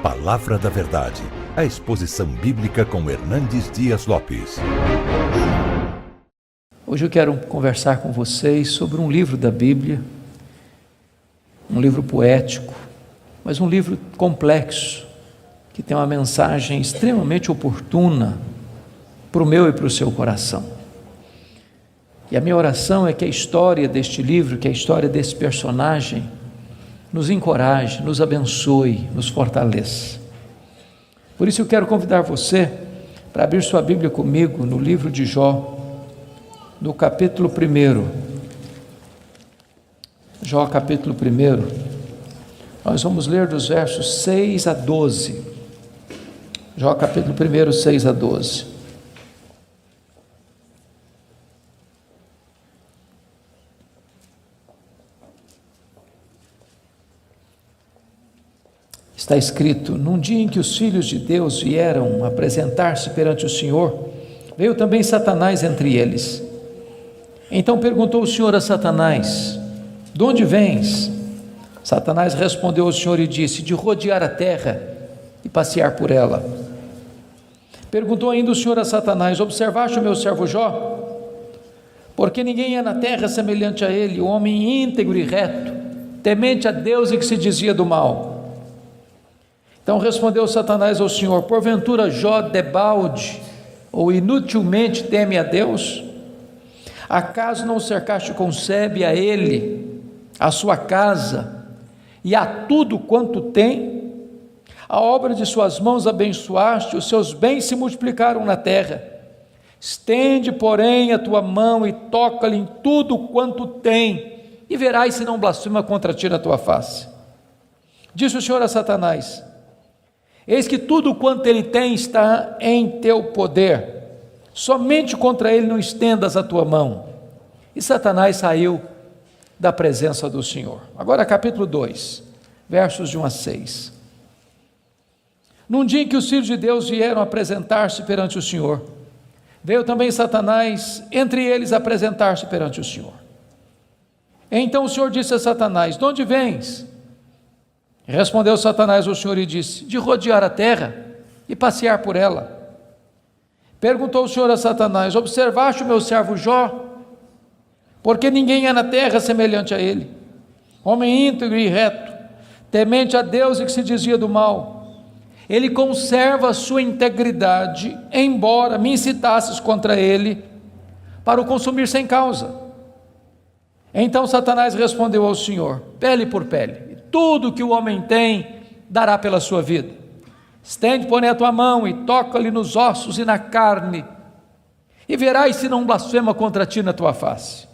Palavra da Verdade, a exposição bíblica com Hernandes Dias Lopes. Hoje eu quero conversar com vocês sobre um livro da Bíblia, um livro poético, mas um livro complexo, que tem uma mensagem extremamente oportuna para o meu e para o seu coração. E a minha oração é que a história deste livro, que a história desse personagem, nos encoraje, nos abençoe, nos fortaleça. Por isso eu quero convidar você para abrir sua Bíblia comigo no livro de Jó, no capítulo 1. Jó, capítulo 1. Nós vamos ler dos versos 6 a 12. Jó, capítulo 1, 6 a 12. Está escrito: num dia em que os filhos de Deus vieram apresentar-se perante o Senhor, veio também Satanás entre eles. Então perguntou o Senhor a Satanás: de onde vens? Satanás respondeu ao Senhor e disse: de rodear a terra e passear por ela. Perguntou ainda o Senhor a Satanás: observaste o meu servo Jó? Porque ninguém é na terra semelhante a ele, um homem íntegro e reto, temente a Deus e que se desvia do mal. Então respondeu Satanás ao Senhor: porventura Jó debalde ou inutilmente teme a Deus? Acaso não cercaste com sebe a ele, a sua casa e a tudo quanto tem? A obra de suas mãos abençoaste, os seus bens se multiplicaram na terra. Estende, porém, a tua mão e toca-lhe em tudo quanto tem, e verás se não blasfema contra ti na tua face. Disse o Senhor a Satanás: eis que tudo quanto ele tem está em teu poder, somente contra ele não estendas a tua mão. E Satanás saiu da presença do Senhor. Agora capítulo 2, versos de 1 a 6. Num dia em que os filhos de Deus vieram apresentar-se perante o Senhor, veio também Satanás entre eles apresentar-se perante o Senhor. Então o Senhor disse a Satanás: de onde vens? Respondeu Satanás ao Senhor e disse: de rodear a terra e passear por ela. Perguntou o Senhor a Satanás: observaste o meu servo Jó? Porque ninguém é na terra semelhante a ele, homem íntegro e reto, temente a Deus e que se desvia do mal. Ele conserva a sua integridade, embora me incitasses contra ele para o consumir sem causa. Então Satanás respondeu ao Senhor: pele por pele, tudo que o homem tem dará pela sua vida. Estende, porém, a tua mão e toca-lhe nos ossos e na carne, e verás se não blasfema contra ti na tua face.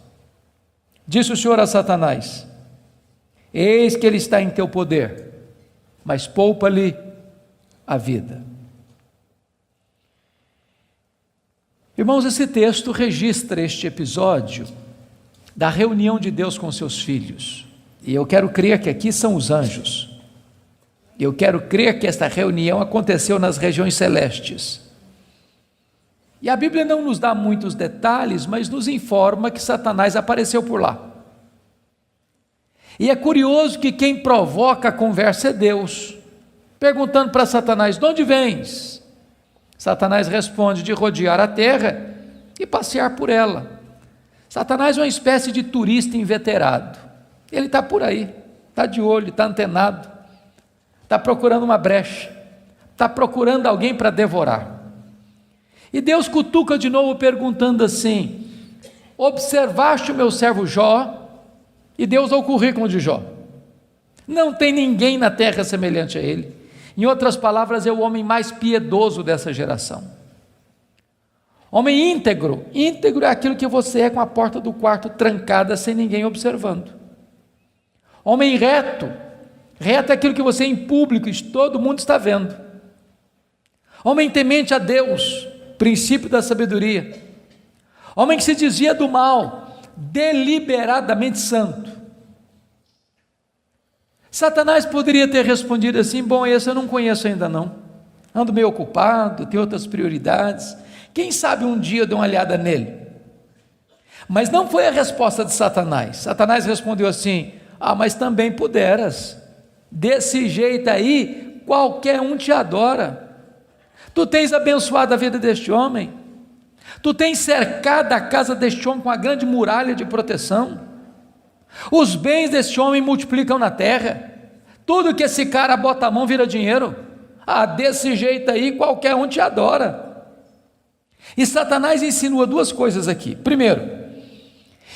Disse o Senhor a Satanás: eis que ele está em teu poder, mas poupa-lhe a vida. Irmãos, esse texto registra este episódio da reunião de Deus com seus filhos. E eu quero crer que aqui são os anjos. Eu quero crer que esta reunião aconteceu nas regiões celestes. E a Bíblia não nos dá muitos detalhes, mas nos informa que Satanás apareceu por lá. E é curioso que quem provoca a conversa é Deus, perguntando para Satanás: de onde vens? Satanás responde: de rodear a terra e passear por ela. Satanás é uma espécie de turista inveterado. Ele está por aí, está de olho, está antenado, está procurando uma brecha, está procurando alguém para devorar. E Deus cutuca de novo perguntando assim: observaste o meu servo Jó? E Deus dá o currículo de Jó. Não tem ninguém na terra semelhante a ele. Em outras palavras, é o homem mais piedoso dessa geração. Homem íntegro. Íntegro é aquilo que você é com a porta do quarto trancada sem ninguém observando. Homem reto. Reto é aquilo que você é em público e todo mundo está vendo. Homem temente a Deus, princípio da sabedoria. Homem que se desvia do mal, deliberadamente santo. Satanás poderia ter respondido assim: bom, esse eu não conheço ainda não, ando meio ocupado, tenho outras prioridades, quem sabe um dia eu dou uma olhada nele. Mas não foi a resposta de Satanás. Satanás respondeu assim: mas também puderas, desse jeito aí, qualquer um te adora. Tu tens abençoado a vida deste homem, tu tens cercado a casa deste homem com uma grande muralha de proteção, os bens deste homem multiplicam na terra, tudo que esse cara bota a mão vira dinheiro. Desse jeito aí qualquer um te adora. E Satanás insinua duas coisas aqui. Primeiro,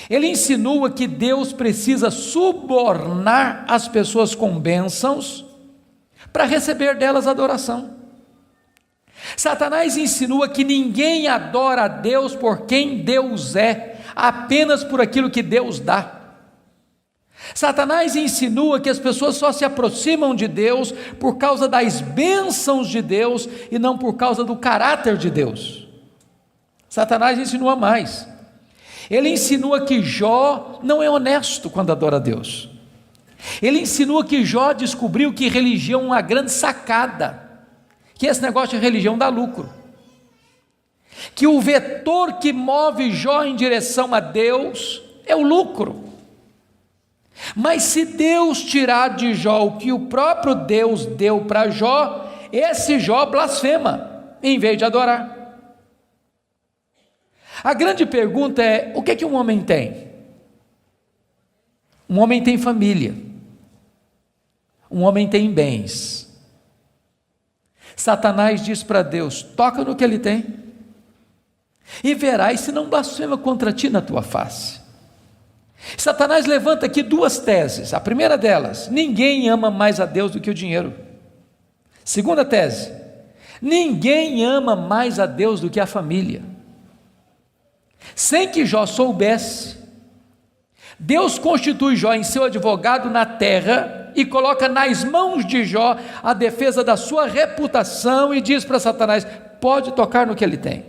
ele insinua que Deus precisa subornar as pessoas com bênçãos para receber delas adoração. Satanás insinua que ninguém adora a Deus por quem Deus é, apenas por aquilo que Deus dá. Satanás insinua que as pessoas só se aproximam de Deus por causa das bênçãos de Deus e não por causa do caráter de Deus. Satanás insinua mais. Ele insinua que Jó não é honesto quando adora a Deus. Ele insinua que Jó descobriu que religião é uma grande sacada, que esse negócio de religião dá lucro, que o vetor que move Jó em direção a Deus é o lucro. Mas se Deus tirar de Jó o que o próprio Deus deu para Jó, esse Jó blasfema, em vez de adorar. A grande pergunta é: o que é que um homem tem? Um homem tem família, um homem tem bens. Satanás diz para Deus: toca no que ele tem, e verás se não blasfema contra ti na tua face. Satanás levanta aqui duas teses. A primeira delas: ninguém ama mais a Deus do que o dinheiro. Segunda tese: ninguém ama mais a Deus do que a família. Sem que Jó soubesse, Deus constitui Jó em seu advogado na terra e coloca nas mãos de Jó a defesa da sua reputação e diz para Satanás: pode tocar no que ele tem,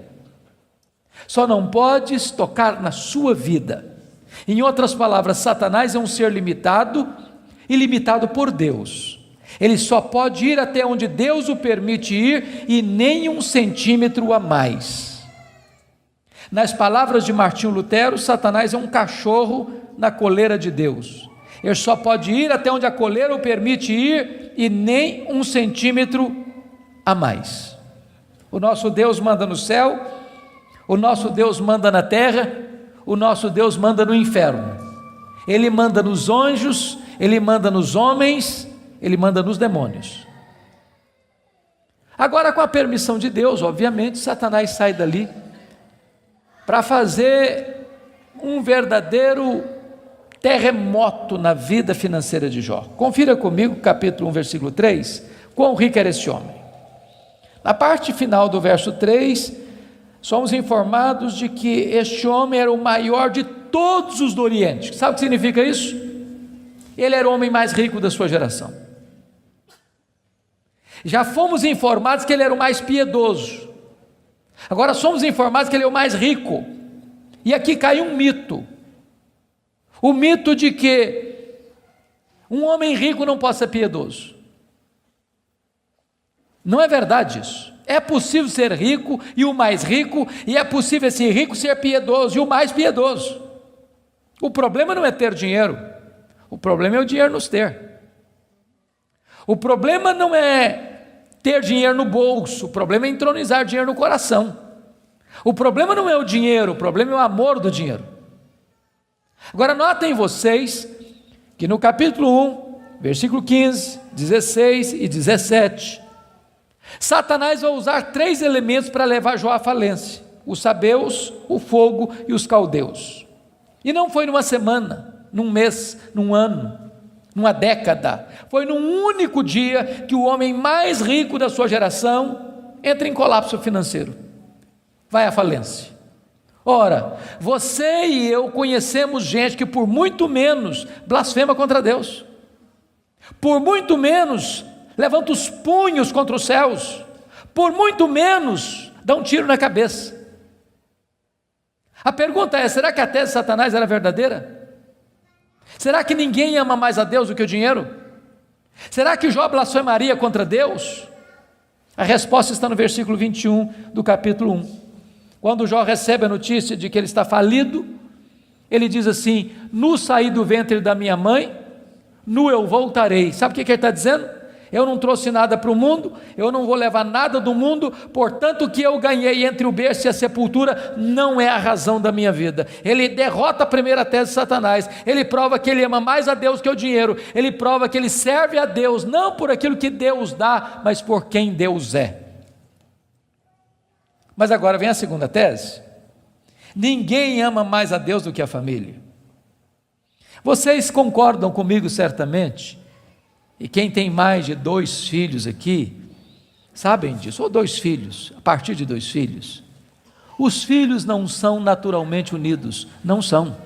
só não podes tocar na sua vida. Em outras palavras, Satanás é um ser limitado e limitado por Deus. Ele só pode ir até onde Deus o permite ir e nem 1 centímetro a mais. Nas palavras de Martinho Lutero, Satanás é um cachorro na coleira de Deus. Ele só pode ir até onde a coleira o permite ir e nem 1 centímetro a mais. O nosso Deus manda no céu, o nosso Deus manda na terra, o nosso Deus manda no inferno. Ele manda nos anjos, ele manda nos homens, ele manda nos demônios. Agora, com a permissão de Deus, obviamente, Satanás sai dali para fazer um verdadeiro terremoto na vida financeira de Jó. Confira comigo, capítulo 1, versículo 3, quão rico era esse homem. Na parte final do verso 3, somos informados de que este homem era o maior de todos os do Oriente. Sabe o que significa isso? Ele era o homem mais rico da sua geração. Já fomos informados que ele era o mais piedoso. Agora somos informados que ele é o mais rico. E aqui cai um mito. O mito de que um homem rico não pode ser piedoso. Não é verdade isso. É possível ser rico e o mais rico, e é possível esse rico ser piedoso e o mais piedoso. O problema não é ter dinheiro, o problema é o dinheiro nos ter. O problema não é ter dinheiro no bolso, o problema é entronizar dinheiro no coração. O problema não é o dinheiro, o problema é o amor do dinheiro. Agora notem vocês que no capítulo 1, versículo 15, 16 e 17, Satanás vai usar 3 elementos para levar Jó à falência: os sabeus, o fogo e os caldeus. E não foi numa semana, num mês, num ano, numa década, foi num único dia que o homem mais rico da sua geração entra em colapso financeiro, vai à falência. Ora, você e eu conhecemos gente que por muito menos blasfema contra Deus, por muito menos levanta os punhos contra os céus, por muito menos dá um tiro na cabeça. A pergunta é: será que a tese de Satanás era verdadeira? Será que ninguém ama mais a Deus do que o dinheiro? Será que Jó blasfemaria contra Deus? A resposta está no versículo 21 do capítulo 1. Quando Jó recebe a notícia de que ele está falido, ele diz assim: nu saí do ventre da minha mãe, nu eu voltarei. Sabe o que ele está dizendo? eu não trouxe nada para o mundo, eu não vou levar nada do mundo, portanto o que eu ganhei entre o berço e a sepultura não é a razão da minha vida. Ele derrota a primeira tese de Satanás, ele prova que ele ama mais a Deus que o dinheiro, ele prova que ele serve a Deus, não por aquilo que Deus dá, mas por quem Deus é. Mas agora vem a segunda tese: ninguém ama mais a Deus do que a família. Vocês concordam comigo certamente, e quem tem mais de 2 filhos aqui, sabem disso, ou 2 filhos, a partir de 2 filhos, os filhos não são naturalmente unidos, não são.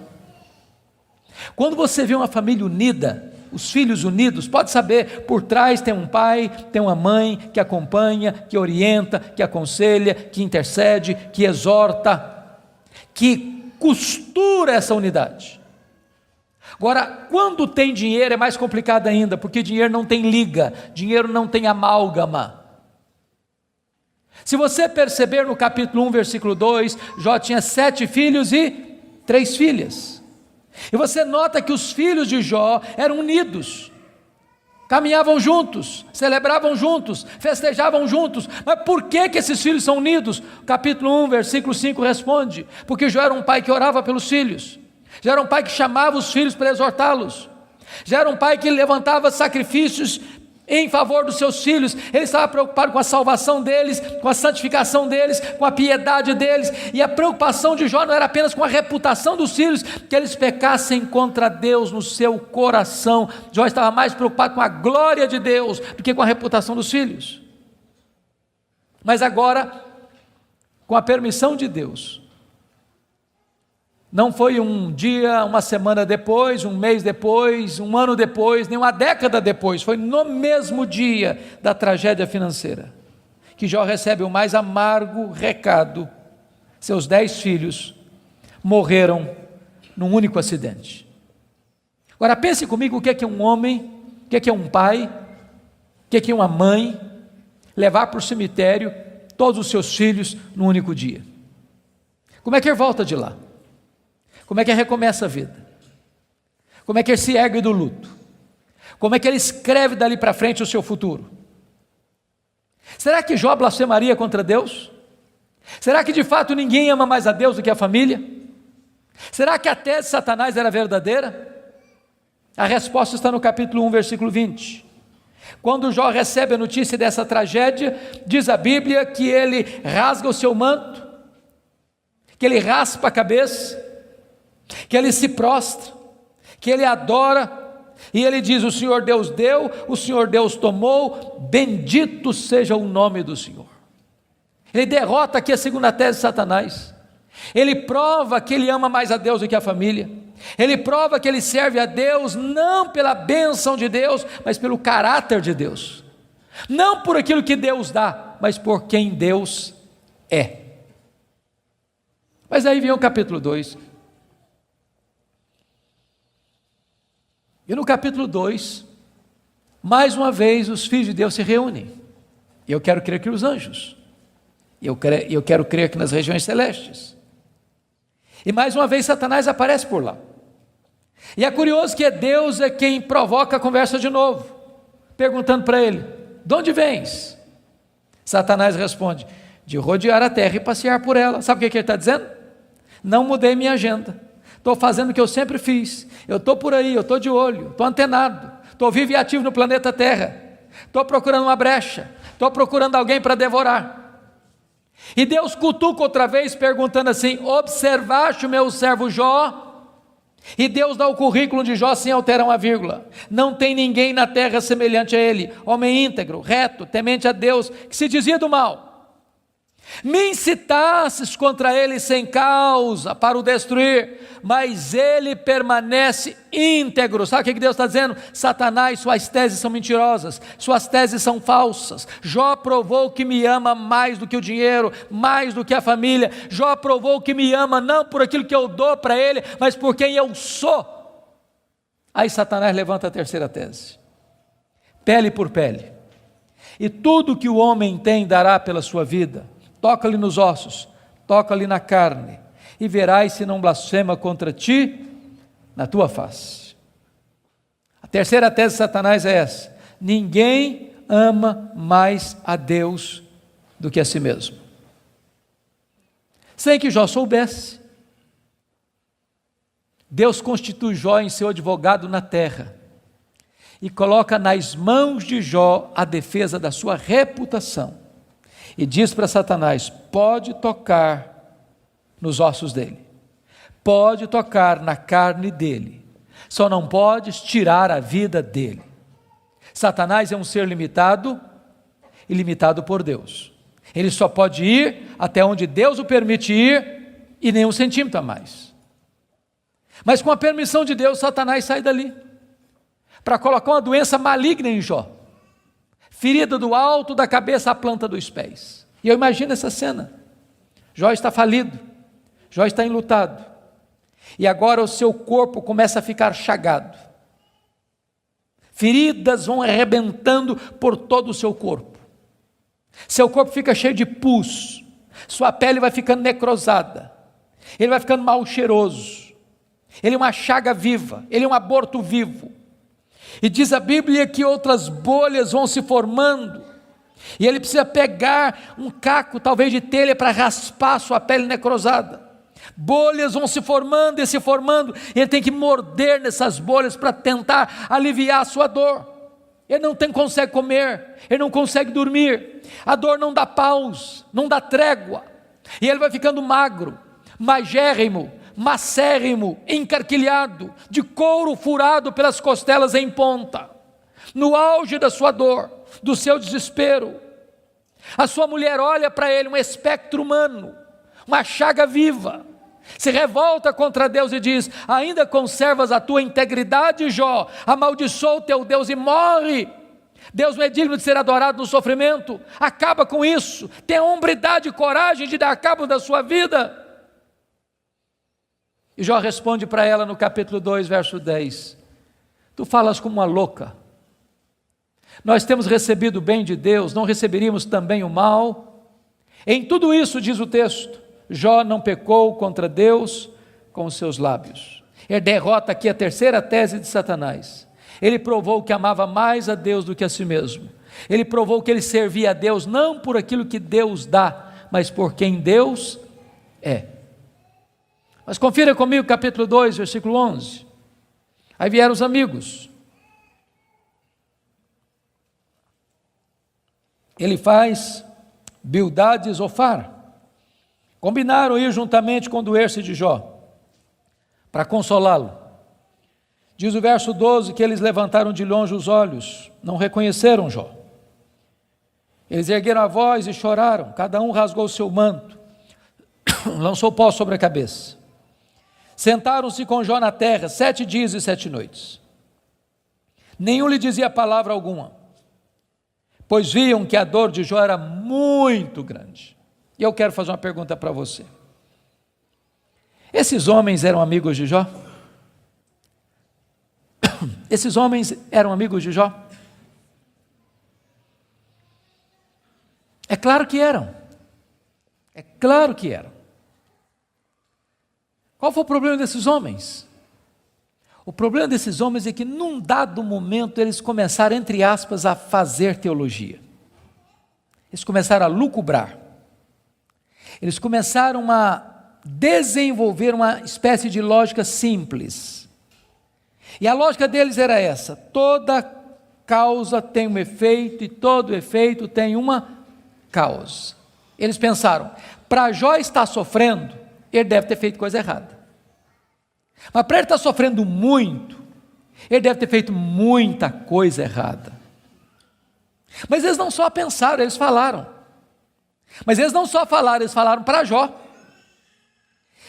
Quando você vê uma família unida, os filhos unidos, pode saber, por trás tem um pai, tem uma mãe que acompanha, que orienta, que aconselha, que intercede, que exorta, que costura essa unidade. Agora, quando tem dinheiro é mais complicado ainda, porque dinheiro não tem liga, dinheiro não tem amálgama. Se você perceber no capítulo 1, versículo 2, Jó tinha 7 filhos e 3 filhas. E você nota que os filhos de Jó eram unidos, caminhavam juntos, celebravam juntos, festejavam juntos. Mas por que esses filhos são unidos? Capítulo 1, versículo 5 responde: porque Jó era um pai que orava pelos filhos, já era um pai que chamava os filhos para exortá-los, já era um pai que levantava sacrifícios em favor dos seus filhos. Ele estava preocupado com a salvação deles, com a santificação deles, com a piedade deles, e a preocupação de Jó não era apenas com a reputação dos filhos, que eles pecassem contra Deus no seu coração. Jó estava mais preocupado com a glória de Deus do que com a reputação dos filhos. Mas agora, com a permissão de Deus, não foi um dia, uma semana depois, um mês depois, um ano depois, nem uma década depois, foi no mesmo dia da tragédia financeira, que Jó recebe o mais amargo recado: seus 10 filhos morreram num único acidente. Agora pense comigo, o que é um homem, o que é um pai, o que é uma mãe, levar para o cemitério todos os seus filhos num único dia? Como é que ele volta de lá? Como é que ele recomeça a vida? Como é que ele se ergue do luto? Como é que ele escreve dali para frente o seu futuro? Será que Jó blasfemaria contra Deus? Será que de fato ninguém ama mais a Deus do que a família? Será que a tese de Satanás era verdadeira? A resposta está no capítulo 1, versículo 20. Quando Jó recebe a notícia dessa tragédia, diz a Bíblia que ele rasga o seu manto, que ele raspa a cabeça, que ele se prostra, que ele adora, e ele diz: o Senhor Deus deu, o Senhor Deus tomou, bendito seja o nome do Senhor. Ele derrota aqui a segunda tese de Satanás. Ele prova que ele ama mais a Deus do que a família. Ele prova que ele serve a Deus não pela bênção de Deus, mas pelo caráter de Deus, não por aquilo que Deus dá, mas por quem Deus é. Mas aí vem o capítulo 2. E no capítulo 2, mais uma vez os filhos de Deus se reúnem. Eu quero crer que os anjos, eu quero crer que nas regiões celestes. E mais uma vez Satanás aparece por lá. E é curioso que Deus é quem provoca a conversa de novo, perguntando para ele: de onde vens? Satanás responde: de rodear a terra e passear por ela. Sabe o que ele está dizendo? Não mudei minha agenda, estou fazendo o que eu sempre fiz, eu estou por aí, eu estou de olho, estou antenado, estou vivo e ativo no planeta Terra, estou procurando uma brecha, estou procurando alguém para devorar. E Deus cutuca outra vez, perguntando assim: observaste o meu servo Jó? E Deus dá o currículo de Jó sem alterar uma vírgula: não tem ninguém na terra semelhante a ele, homem íntegro, reto, temente a Deus, que se dizia do mal. Me incitasses contra ele sem causa para o destruir, mas ele permanece íntegro. Sabe o que Deus está dizendo? Satanás, suas teses são mentirosas, suas teses são falsas. Jó provou que me ama mais do que o dinheiro, mais do que a família. Jó provou que me ama não por aquilo que eu dou para ele, mas por quem eu sou. Aí Satanás levanta a terceira tese: pele por pele, e tudo que o homem tem dará pela sua vida. Toca-lhe nos ossos, toca-lhe na carne, e verás se não blasfema contra ti na tua face. A terceira tese de Satanás é essa: ninguém ama mais a Deus do que a si mesmo? Sem que Jó soubesse, Deus constitui Jó em seu advogado na terra e coloca nas mãos de Jó a defesa da sua reputação e diz para Satanás: pode tocar nos ossos dele, pode tocar na carne dele, só não podes tirar a vida dele. Satanás é um ser limitado e limitado por Deus. Ele só pode ir até onde Deus o permite ir e nem um centímetro a mais. Mas com a permissão de Deus, Satanás sai dali para colocar uma doença maligna em Jó, ferida do alto da cabeça à planta dos pés. E eu imagino essa cena. Jó está falido, Jó está enlutado, e agora o seu corpo começa a ficar chagado. Feridas vão arrebentando por todo o seu corpo. Seu corpo fica cheio de pus, sua pele vai ficando necrosada, ele vai ficando mal cheiroso, ele é uma chaga viva, ele é um aborto vivo. E diz a Bíblia que outras bolhas vão se formando, e ele precisa pegar um caco, talvez de telha, para raspar sua pele necrosada. Bolhas vão se formando e se formando, e ele tem que morder nessas bolhas para tentar aliviar a sua dor. Ele não consegue comer, ele não consegue dormir, a dor não dá pausa, não dá trégua, e ele vai ficando magro, magérrimo, macérrimo, encarquilhado, de couro furado pelas costelas em ponta, no auge da sua dor, do seu desespero. A sua mulher olha para ele, um espectro humano, uma chaga viva, se revolta contra Deus e diz: ainda conservas a tua integridade, Jó? Amaldiçoa o teu Deus e morre. Deus não é digno de ser adorado no sofrimento. Acaba com isso, tenha hombridade e coragem de dar cabo da sua vida. E Jó responde para ela no capítulo 2, verso 10: tu falas como uma louca. Nós temos recebido o bem de Deus, não receberíamos também o mal? Em tudo isso, diz o texto, Jó não pecou contra Deus com os seus lábios. Ele derrota aqui a terceira tese de Satanás. Ele provou que amava mais a Deus do que a si mesmo. Ele provou que ele servia a Deus não por aquilo que Deus dá, mas por quem Deus é. Mas confira comigo capítulo 2, versículo 11. Aí vieram os amigos. Ele faz Bildade e Zofar. Combinaram ir juntamente condoer-se de Jó, para consolá-lo. Diz o verso 12 que eles levantaram de longe os olhos, não reconheceram Jó. Eles ergueram a voz e choraram, cada um rasgou o seu manto, lançou pó sobre a cabeça. Sentaram-se com Jó na terra 7 dias e 7 noites. Nenhum lhe dizia palavra alguma, pois viam que a dor de Jó era muito grande. E eu quero fazer uma pergunta para você. Esses homens eram amigos de Jó? Esses homens eram amigos de Jó? É claro que eram. É claro que eram. Qual foi o problema desses homens? O problema desses homens é que num dado momento eles começaram, entre aspas, a fazer teologia. Eles começaram a lucubrar. Eles começaram a desenvolver uma espécie de lógica simples. E a lógica deles era essa: toda causa tem um efeito e todo efeito tem uma causa. Eles pensaram, para Jó estar sofrendo, ele deve ter feito coisa errada. Mas para ele estar sofrendo muito, ele deve ter feito muita coisa errada. Mas eles não só pensaram, eles falaram. Mas eles não só falaram, eles falaram para Jó.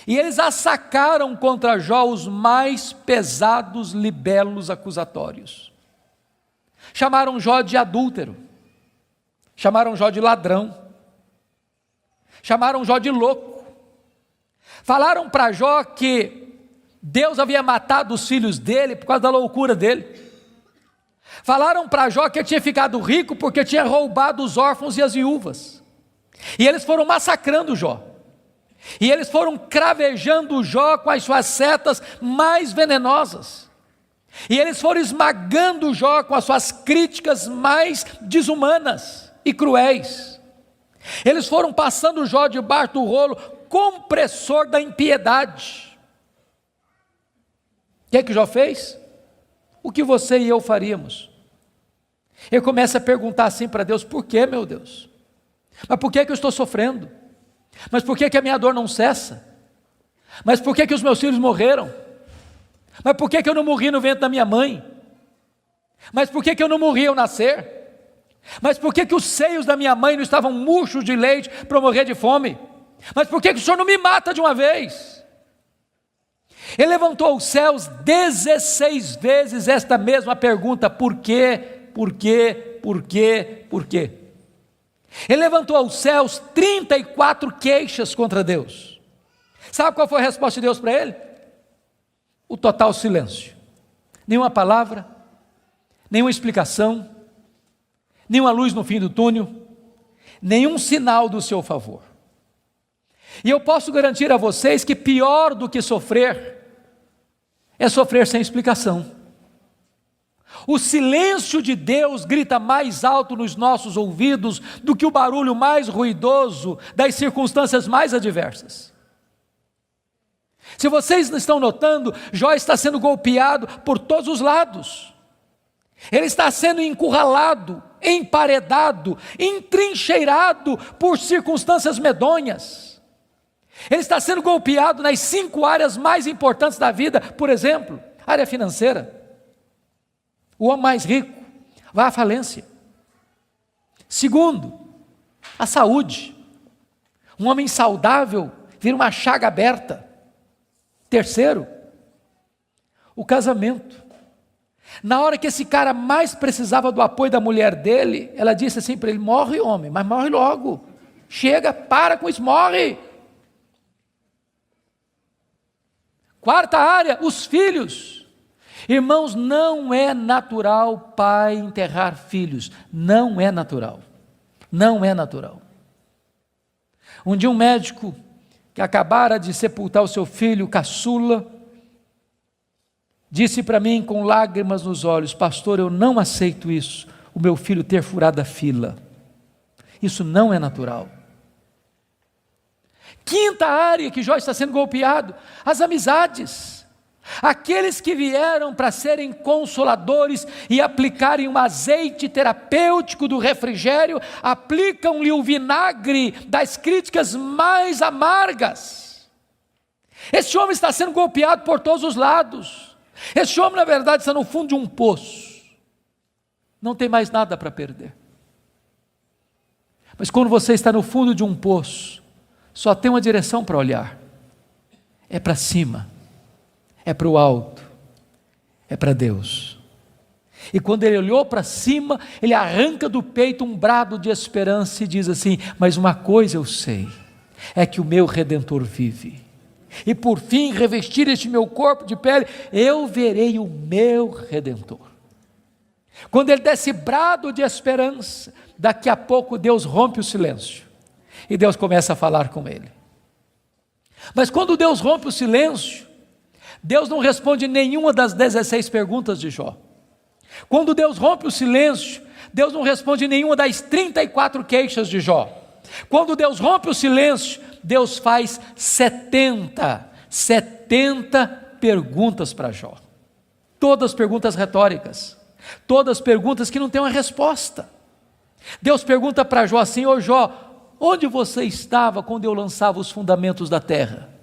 E eles assacaram contra Jó os mais pesados libelos acusatórios. Chamaram Jó de adúltero, chamaram Jó de ladrão, chamaram Jó de louco. Falaram para Jó que Deus havia matado os filhos dele por causa da loucura dele. Falaram para Jó que ele tinha ficado rico porque tinha roubado os órfãos e as viúvas. E eles foram massacrando Jó. E eles foram cravejando Jó com as suas setas mais venenosas. E eles foram esmagando Jó com as suas críticas mais desumanas e cruéis. Eles foram passando Jó debaixo do rolo compressor da impiedade. O que é que Jó fez? O que você e eu faríamos? Ele começa a perguntar assim para Deus: por que, meu Deus? Mas por que eu estou sofrendo? Mas por que a minha dor não cessa? Mas por que os meus filhos morreram? Mas por que eu não morri no ventre da minha mãe? Mas por que eu não morri ao nascer? Mas por que os seios da minha mãe não estavam murchos de leite para eu morrer de fome? Mas por que o Senhor não me mata de uma vez? Ele levantou os céus 16 vezes esta mesma pergunta: por quê, por quê, por quê, por quê? Ele levantou aos céus 34 queixas contra Deus. Sabe qual foi a resposta de Deus para ele? O total silêncio. Nenhuma palavra, nenhuma explicação, nenhuma luz no fim do túnel, nenhum sinal do seu favor. E eu posso garantir a vocês que pior do que sofrer é sofrer sem explicação. O silêncio de Deus grita mais alto nos nossos ouvidos do que o barulho mais ruidoso das circunstâncias mais adversas. Se vocês não estão notando, Jó está sendo golpeado por todos os lados. Ele está sendo encurralado, emparedado, entrincheirado por circunstâncias medonhas. Ele está sendo golpeado nas 5 áreas mais importantes da vida. Por exemplo, área financeira. O homem mais rico vai à falência. Segundo, a saúde. Um homem saudável vira uma chaga aberta. Terceiro, o casamento. Na hora que esse cara mais precisava do apoio da mulher dele, ela disse assim para ele: morre, homem, mas morre logo. Chega, para com isso, morre. Quarta área, os filhos. Irmãos, não é natural pai enterrar filhos. Não é natural. Não é natural. Um dia um médico que acabara de sepultar o seu filho caçula, disse para mim com lágrimas nos olhos: pastor, eu não aceito isso, o meu filho ter furado a fila. Isso não é natural. Quinta área que Jó está sendo golpeado: as amizades. Aqueles que vieram para serem consoladores e aplicarem um azeite terapêutico do refrigério, aplicam-lhe o vinagre das críticas mais amargas. Esse homem está sendo golpeado por todos os lados. Esse homem, na verdade, está no fundo de um poço. Não tem mais nada para perder. Mas quando você está no fundo de um poço, só tem uma direção para olhar: é para cima. É para o alto, é para Deus. E quando ele olhou para cima, ele arranca do peito um brado de esperança e diz assim: mas uma coisa eu sei, é que o meu Redentor vive, e por fim revestir este meu corpo de pele, eu verei o meu Redentor. Quando ele dá esse brado de esperança, daqui a pouco Deus rompe o silêncio, e Deus começa a falar com ele. Mas quando Deus rompe o silêncio, Deus não responde nenhuma das 16 perguntas de Jó. Quando Deus rompe o silêncio, Deus não responde nenhuma das 34 queixas de Jó. Quando Deus rompe o silêncio, Deus faz 70 perguntas para Jó. Todas perguntas retóricas, todas perguntas que não têm uma resposta. Deus pergunta para Jó assim: ô Jó, onde você estava quando eu lançava os fundamentos da terra?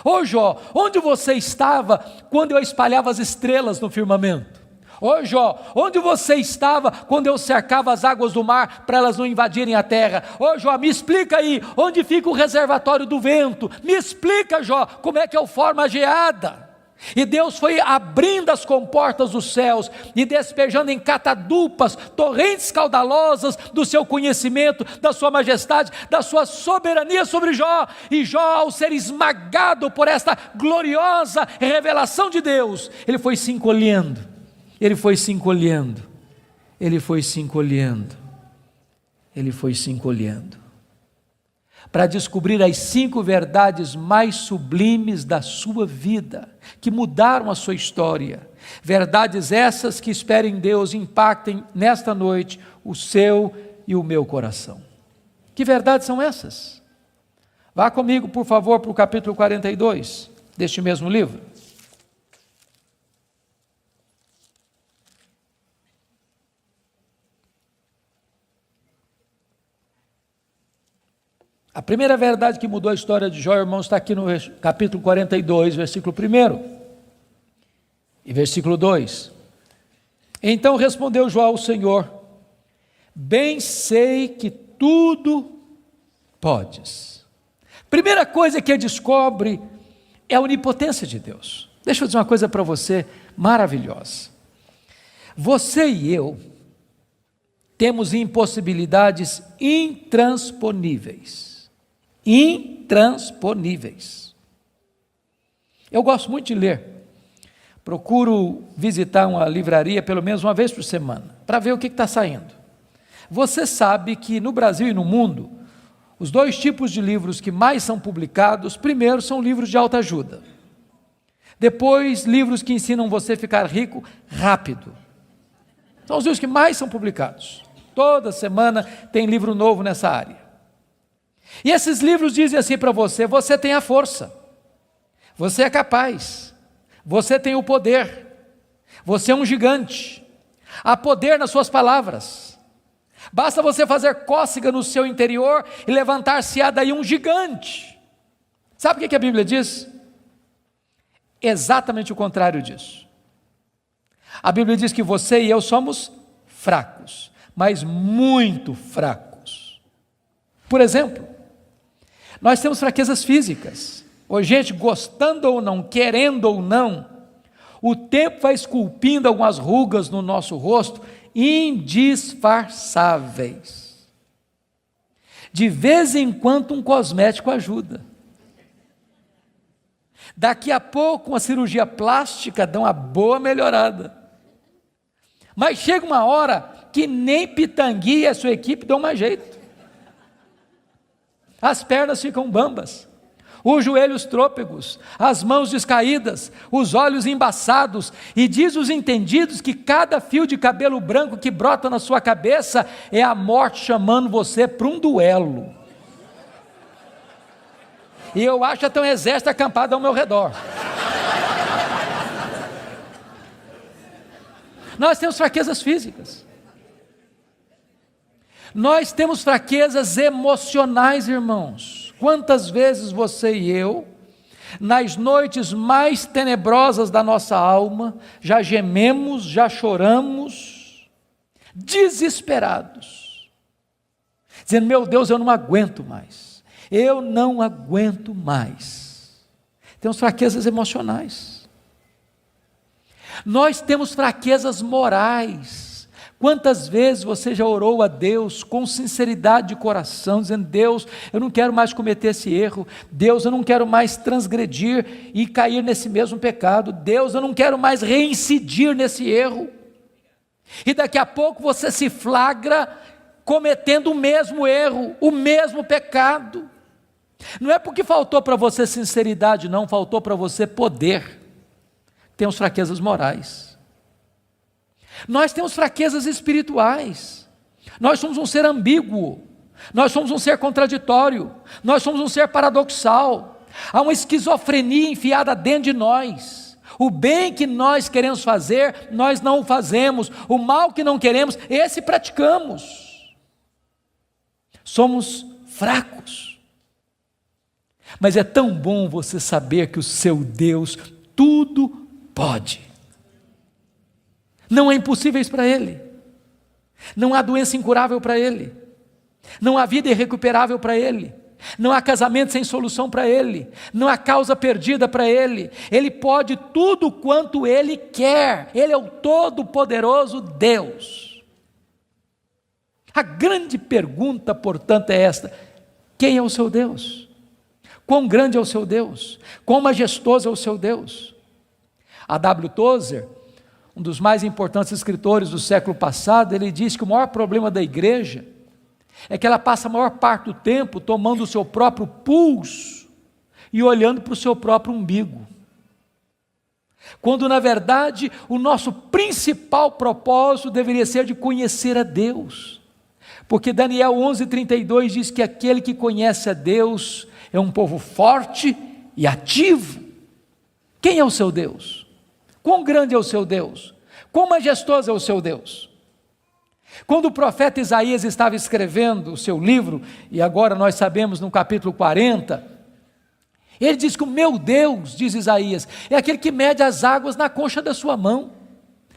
Ô Jó, onde você estava quando eu espalhava as estrelas no firmamento? Ô Jó, onde você estava quando eu cercava as águas do mar para elas não invadirem a terra? Ô Jó, me explica aí, onde fica o reservatório do vento? Me explica, Jó, como é que eu formo a geada? E Deus foi abrindo as comportas dos céus e despejando em catadupas, torrentes caudalosas do seu conhecimento, da sua majestade, da sua soberania sobre Jó. E Jó, ao ser esmagado por esta gloriosa revelação de Deus, ele foi se encolhendo, ele foi se encolhendo, ele foi se encolhendo, ele foi se encolhendo, para descobrir as 5 verdades mais sublimes da sua vida, que mudaram a sua história, Verdades essas que espero em Deus impactem nesta noite o seu e o meu coração. Que verdades são essas? Vá comigo, por favor, para o capítulo 42 deste mesmo livro. A primeira verdade que mudou a história de Jó, irmãos, está aqui no capítulo 42, versículo 1 e versículo 2. Então respondeu Jó ao Senhor: bem sei que tudo podes. Primeira coisa que ele descobre é a onipotência de Deus. Deixa eu dizer uma coisa para você maravilhosa. Você e eu temos impossibilidades intransponíveis. Intransponíveis. Eu gosto muito de ler. Procuro visitar uma livraria pelo menos uma vez por semana, para ver o que está saindo. Você sabe que no Brasil e no mundo, os dois tipos de livros que mais são publicados, primeiro são livros de autoajuda. Depois, livros que ensinam você a ficar rico rápido. São os livros que mais são publicados. Toda semana tem livro novo nessa área. E esses livros dizem assim para você: você tem a força, você é capaz, você tem o poder, você é um gigante, há poder nas suas palavras, basta você fazer cócega no seu interior e levantar-se-á daí um gigante. Sabe o que a Bíblia diz? Exatamente o contrário disso. A Bíblia diz que você e eu somos fracos, mas muito fracos. Por exemplo, nós temos fraquezas físicas. Ô, gente, gostando ou não, querendo ou não, o tempo vai esculpindo algumas rugas no nosso rosto, indisfarçáveis. De vez em quando um cosmético ajuda. Daqui a pouco uma cirurgia plástica dá uma boa melhorada. Mas chega uma hora que nem Pitangui e a sua equipe dão mais jeito. As pernas ficam bambas, os joelhos trôpegos, as mãos descaídas, os olhos embaçados, e diz os entendidos que cada fio de cabelo branco que brota na sua cabeça é a morte chamando você para um duelo. E eu acho até um exército acampado ao meu redor. Nós temos fraquezas físicas. Nós temos fraquezas emocionais, irmãos. Quantas vezes você e eu, nas noites mais tenebrosas da nossa alma, já gememos, já choramos, desesperados, dizendo: meu Deus, eu não aguento mais, eu não aguento mais. Temos fraquezas emocionais. Nós temos fraquezas morais. Quantas vezes você já orou a Deus com sinceridade de coração, dizendo: Deus, eu não quero mais cometer esse erro, Deus, eu não quero mais transgredir e cair nesse mesmo pecado, Deus, eu não quero mais reincidir nesse erro, e daqui a pouco você se flagra cometendo o mesmo erro, o mesmo pecado. Não é porque faltou para você sinceridade, não, faltou para você poder. Temos fraquezas morais. Nós temos fraquezas espirituais. Nós somos um ser ambíguo, nós somos um ser contraditório, nós somos um ser paradoxal. Há uma esquizofrenia enfiada dentro de nós. O bem que nós queremos fazer, nós não o fazemos. O mal que não queremos, esse praticamos. Somos fracos. Mas é tão bom você saber que o seu Deus tudo pode. Não há impossíveis para Ele, não há doença incurável para Ele, não há vida irrecuperável para Ele, não há casamento sem solução para Ele, não há causa perdida para Ele. Ele pode tudo quanto Ele quer, Ele é o todo-poderoso Deus. A grande pergunta, portanto, é esta: quem é o seu Deus? Quão grande é o seu Deus? Quão majestoso é o seu Deus? A W. Tozer, um dos mais importantes escritores do século passado, ele diz que o maior problema da igreja é que ela passa a maior parte do tempo tomando o seu próprio pulso e olhando para o seu próprio umbigo. quando na verdade o nosso principal propósito deveria ser de conhecer a Deus, porque Daniel 11:32 diz que aquele que conhece a Deus é um povo forte e ativo. Quem é o seu Deus? Quão grande é o seu Deus? Quão majestoso é o seu Deus? Quando o profeta Isaías estava escrevendo o seu livro, e agora nós sabemos no capítulo 40, ele diz que o meu Deus, diz Isaías, é aquele que mede as águas na concha da sua mão.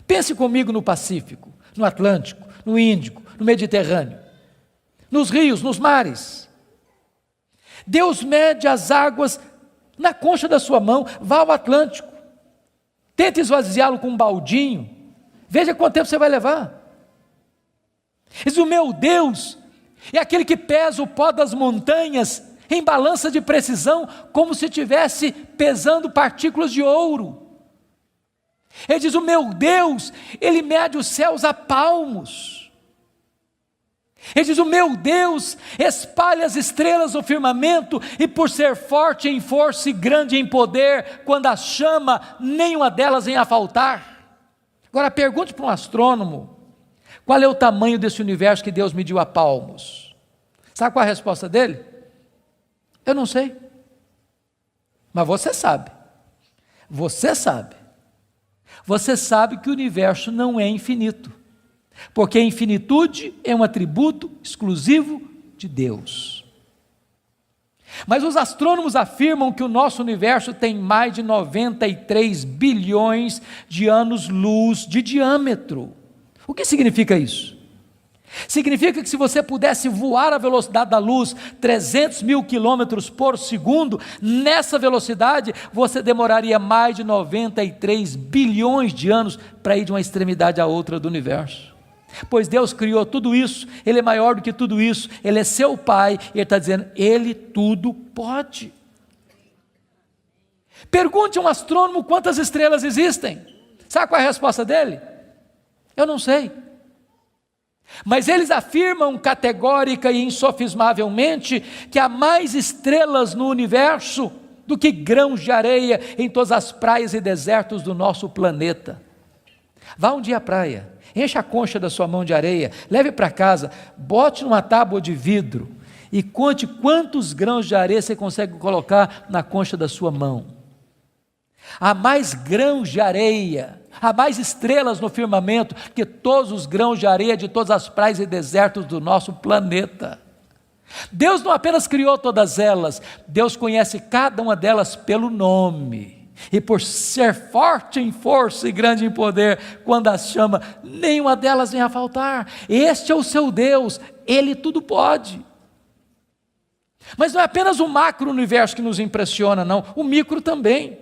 Pense comigo no Pacífico, no Atlântico, no Índico, no Mediterrâneo, nos rios, nos mares. Deus mede as águas na concha da sua mão. Vá ao Atlântico, tente esvaziá-lo com um baldinho, veja quanto tempo você vai levar. Diz: o meu Deus é aquele que pesa o pó das montanhas em balança de precisão, como se estivesse pesando partículas de ouro. Ele diz: o meu Deus, ele mede os céus a palmos. Ele diz: o meu Deus espalha as estrelas no firmamento, e por ser forte em força e grande em poder, quando as chama, nenhuma delas vem a faltar. Agora pergunte para um astrônomo, qual é o tamanho desse universo que Deus mediu a palmos? Sabe qual é a resposta dele? Eu não sei. Mas você sabe. Você sabe. Você sabe que o universo não é infinito, porque a infinitude é um atributo exclusivo de Deus. Mas os astrônomos afirmam que o nosso universo tem mais de 93 bilhões de anos-luz de diâmetro. O que significa isso? Significa que se você pudesse voar à velocidade da luz, 300 mil quilômetros por segundo, nessa velocidade você demoraria mais de 93 bilhões de anos para ir de uma extremidade à outra do universo. Pois Deus criou tudo isso, Ele é maior do que tudo isso, Ele é seu Pai, e Ele está dizendo: Ele tudo pode. Pergunte a um astrônomo quantas estrelas existem. Sabe qual é a resposta dele? Eu não sei. Mas eles afirmam categórica e insofismavelmente que há mais estrelas no universo do que grãos de areia em todas as praias e desertos do nosso planeta. Vá um dia à praia, encha a concha da sua mão de areia, leve para casa, bote numa tábua de vidro e conte quantos grãos de areia você consegue colocar na concha da sua mão. Há mais grãos de areia, há mais estrelas no firmamento que todos os grãos de areia de todas as praias e desertos do nosso planeta. Deus não apenas criou todas elas, Deus conhece cada uma delas pelo nome, e por ser forte em força e grande em poder, quando as chama, nenhuma delas vem a faltar. Este é o seu Deus, Ele tudo pode. Mas não é apenas o macro-universo que nos impressiona, não, o micro também.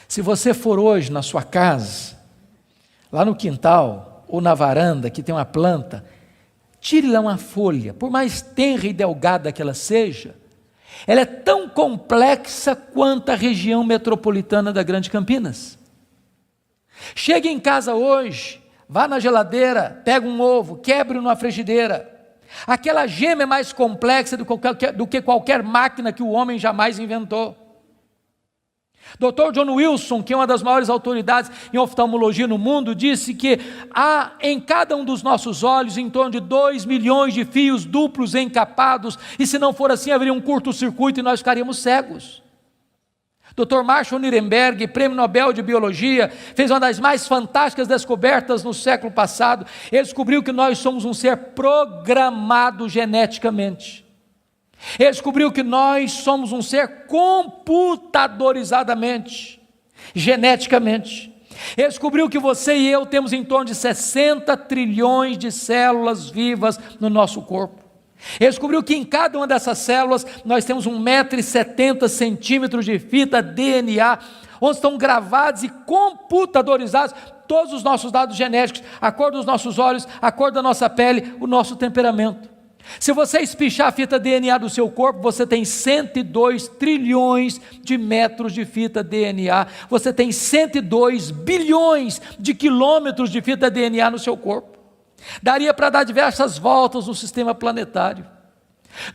Se você for hoje na sua casa, lá no quintal ou na varanda que tem uma planta, tire lá uma folha, por mais tenra e delgada que ela seja, ela é tão complexa quanto a região metropolitana da Grande Campinas. Chegue em casa hoje, vá na geladeira, pega um ovo, quebre numa frigideira. Aquela gema é mais complexa do que qualquer máquina que o homem jamais inventou. Dr. John Wilson, que é uma das maiores autoridades em oftalmologia no mundo, disse que há em cada um dos nossos olhos em torno de 2 milhões de fios duplos encapados, e se não for assim haveria um curto-circuito e nós ficaríamos cegos. Dr. Marshall Nirenberg, prêmio Nobel de Biologia, fez uma das mais fantásticas descobertas no século passado. Ele descobriu que nós somos um ser programado geneticamente. Ele descobriu que nós somos um ser computadorizadamente, geneticamente. Ele descobriu que você e eu temos em torno de 60 trilhões de células vivas no nosso corpo. Ele descobriu que em cada uma dessas células nós temos 1,70 m de fita DNA, onde estão gravados e computadorizados todos os nossos dados genéticos, a cor dos nossos olhos, a cor da nossa pele, o nosso temperamento. Se você espichar a fita DNA do seu corpo, você tem 102 trilhões de metros de fita DNA, você tem 102 bilhões de quilômetros de fita DNA no seu corpo. Daria para dar diversas voltas no sistema planetário.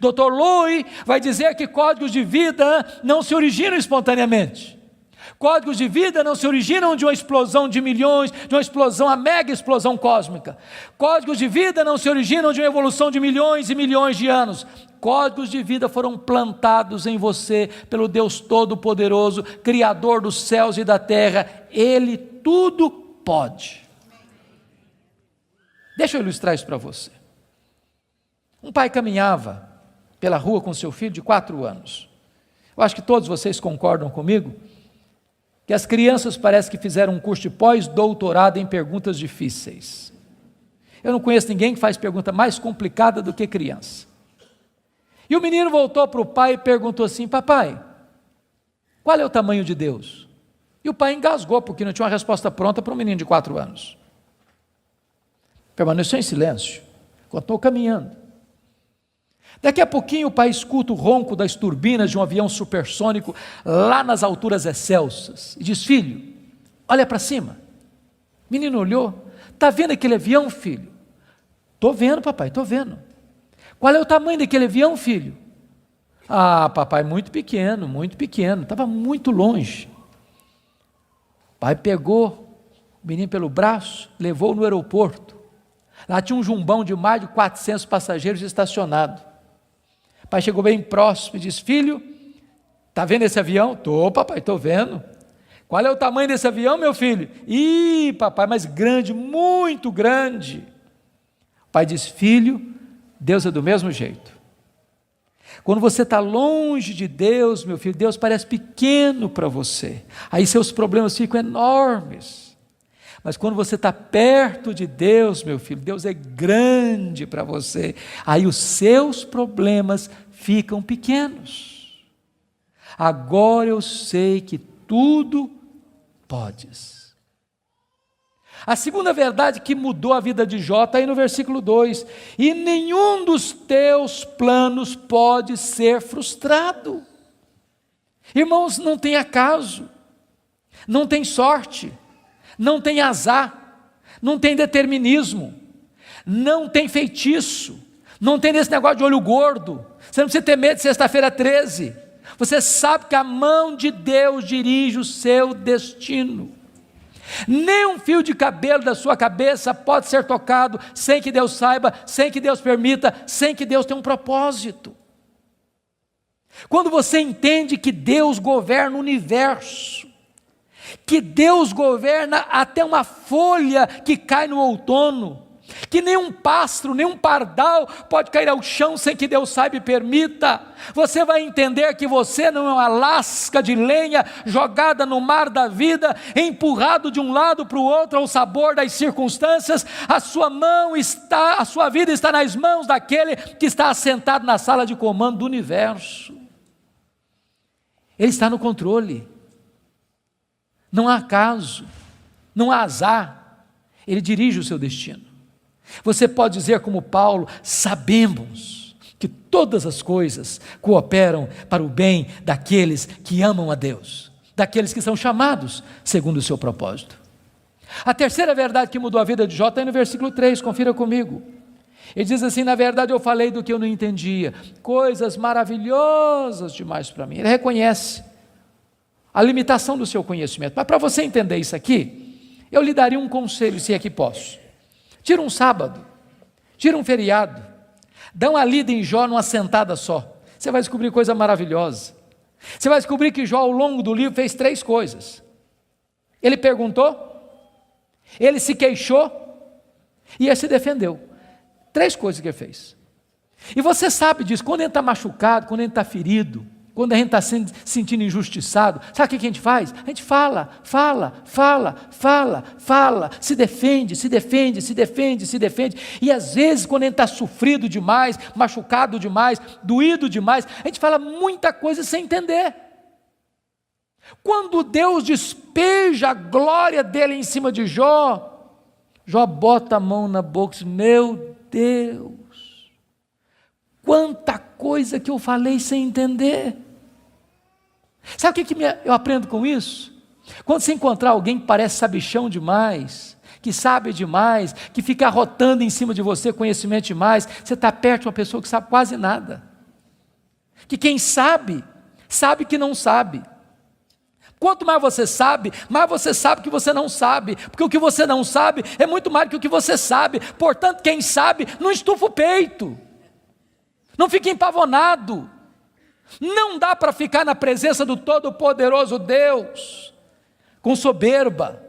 Dr. Louis vai dizer que códigos de vida não se originam espontaneamente. Códigos de vida não se originam de uma explosão de milhões, de uma explosão, a mega explosão cósmica. Códigos de vida não se originam de uma evolução de milhões e milhões de anos. Códigos de vida foram plantados em você pelo Deus Todo-Poderoso, Criador dos céus e da terra. Ele tudo pode. Deixa eu ilustrar isso para você. Um pai caminhava pela rua com seu filho de 4 anos. Eu acho que todos vocês concordam comigo que as crianças parece que fizeram um curso de pós-doutorado em perguntas difíceis. Eu não conheço ninguém que faz pergunta mais complicada do que criança. E o menino voltou para o pai e perguntou assim: papai, qual é o tamanho de Deus? E o pai engasgou, porque não tinha uma resposta pronta para um menino de 4 anos. Permaneceu em silêncio, continuou caminhando. Daqui a pouquinho o pai escuta o ronco das turbinas de um avião supersônico lá nas alturas excelsas e diz: filho, olha para cima. O menino olhou: está vendo aquele avião, filho? Estou vendo, papai, estou vendo. Qual é o tamanho daquele avião, filho? Ah, papai, muito pequeno, estava muito longe. O pai pegou o menino pelo braço, levou no aeroporto. Lá tinha um jumbão de mais de 400 passageiros estacionado. O pai chegou bem próximo e disse: filho, está vendo esse avião? Estou, papai, estou vendo. Qual é o tamanho desse avião, meu filho? Ih, papai, mas grande, muito grande. O pai disse: filho, Deus é do mesmo jeito. Quando você está longe de Deus, meu filho, Deus parece pequeno para você. Aí seus problemas ficam enormes. Mas quando você está perto de Deus, meu filho, Deus é grande para você. Aí os seus problemas ficam pequenos. Agora eu sei que tudo podes. A segunda verdade que mudou a vida de Jó está aí no versículo 2. E nenhum dos teus planos pode ser frustrado. Irmãos, não tem acaso, não tem sorte, não tem azar, não tem determinismo, não tem feitiço, não tem esse negócio de olho gordo. Você não precisa ter medo de sexta-feira 13. Você sabe que a mão de Deus dirige o seu destino. Nem um fio de cabelo da sua cabeça pode ser tocado sem que Deus saiba, sem que Deus permita, sem que Deus tenha um propósito. Quando você entende que Deus governa o universo, que Deus governa até uma folha que cai no outono, que nenhum pássaro, nenhum pardal pode cair ao chão sem que Deus saiba e permita, você vai entender que você não é uma lasca de lenha jogada no mar da vida, empurrado de um lado para o outro ao sabor das circunstâncias. A sua vida está nas mãos daquele que está assentado na sala de comando do universo. Ele está no controle. Não há acaso, não há azar, ele dirige o seu destino. Você pode dizer como Paulo: sabemos que todas as coisas cooperam para o bem daqueles que amam a Deus, daqueles que são chamados segundo o seu propósito. A terceira verdade que mudou a vida de Jó está aí no versículo 3, confira comigo. Ele diz assim: na verdade eu falei do que eu não entendia, coisas maravilhosas demais para mim. Ele reconhece a limitação do seu conhecimento. Mas para você entender isso aqui, eu lhe daria um conselho, se é que posso. Tira um sábado, tira um feriado, dá uma lida em Jó numa sentada só. Você vai descobrir coisa maravilhosa. Você vai descobrir que Jó, ao longo do livro, fez 3 coisas. Ele perguntou, ele se queixou e ele se defendeu. 3 coisas que ele fez. E você sabe disso, quando ele está machucado, quando ele está ferido, quando a gente está se sentindo injustiçado, sabe o que a gente faz? A gente fala, se defende, e às vezes quando a gente está sofrido demais, machucado demais, doído demais, a gente fala muita coisa sem entender. Quando Deus despeja a glória dele em cima de Jó, Jó bota a mão na boca e diz: meu Deus, quanta coisa que eu falei sem entender. Sabe o que eu aprendo com isso? Quando você encontrar alguém que parece sabichão demais, que sabe demais, que fica arrotando em cima de você conhecimento demais, você está perto de uma pessoa que sabe quase nada. que quem sabe, sabe que não sabe. Quanto mais você sabe que você não sabe, porque o que você não sabe é muito mais do que o que você sabe. Portanto, quem sabe, não estufa o peito, não fica empavonado. Não dá para ficar na presença do Todo-Poderoso Deus com soberba,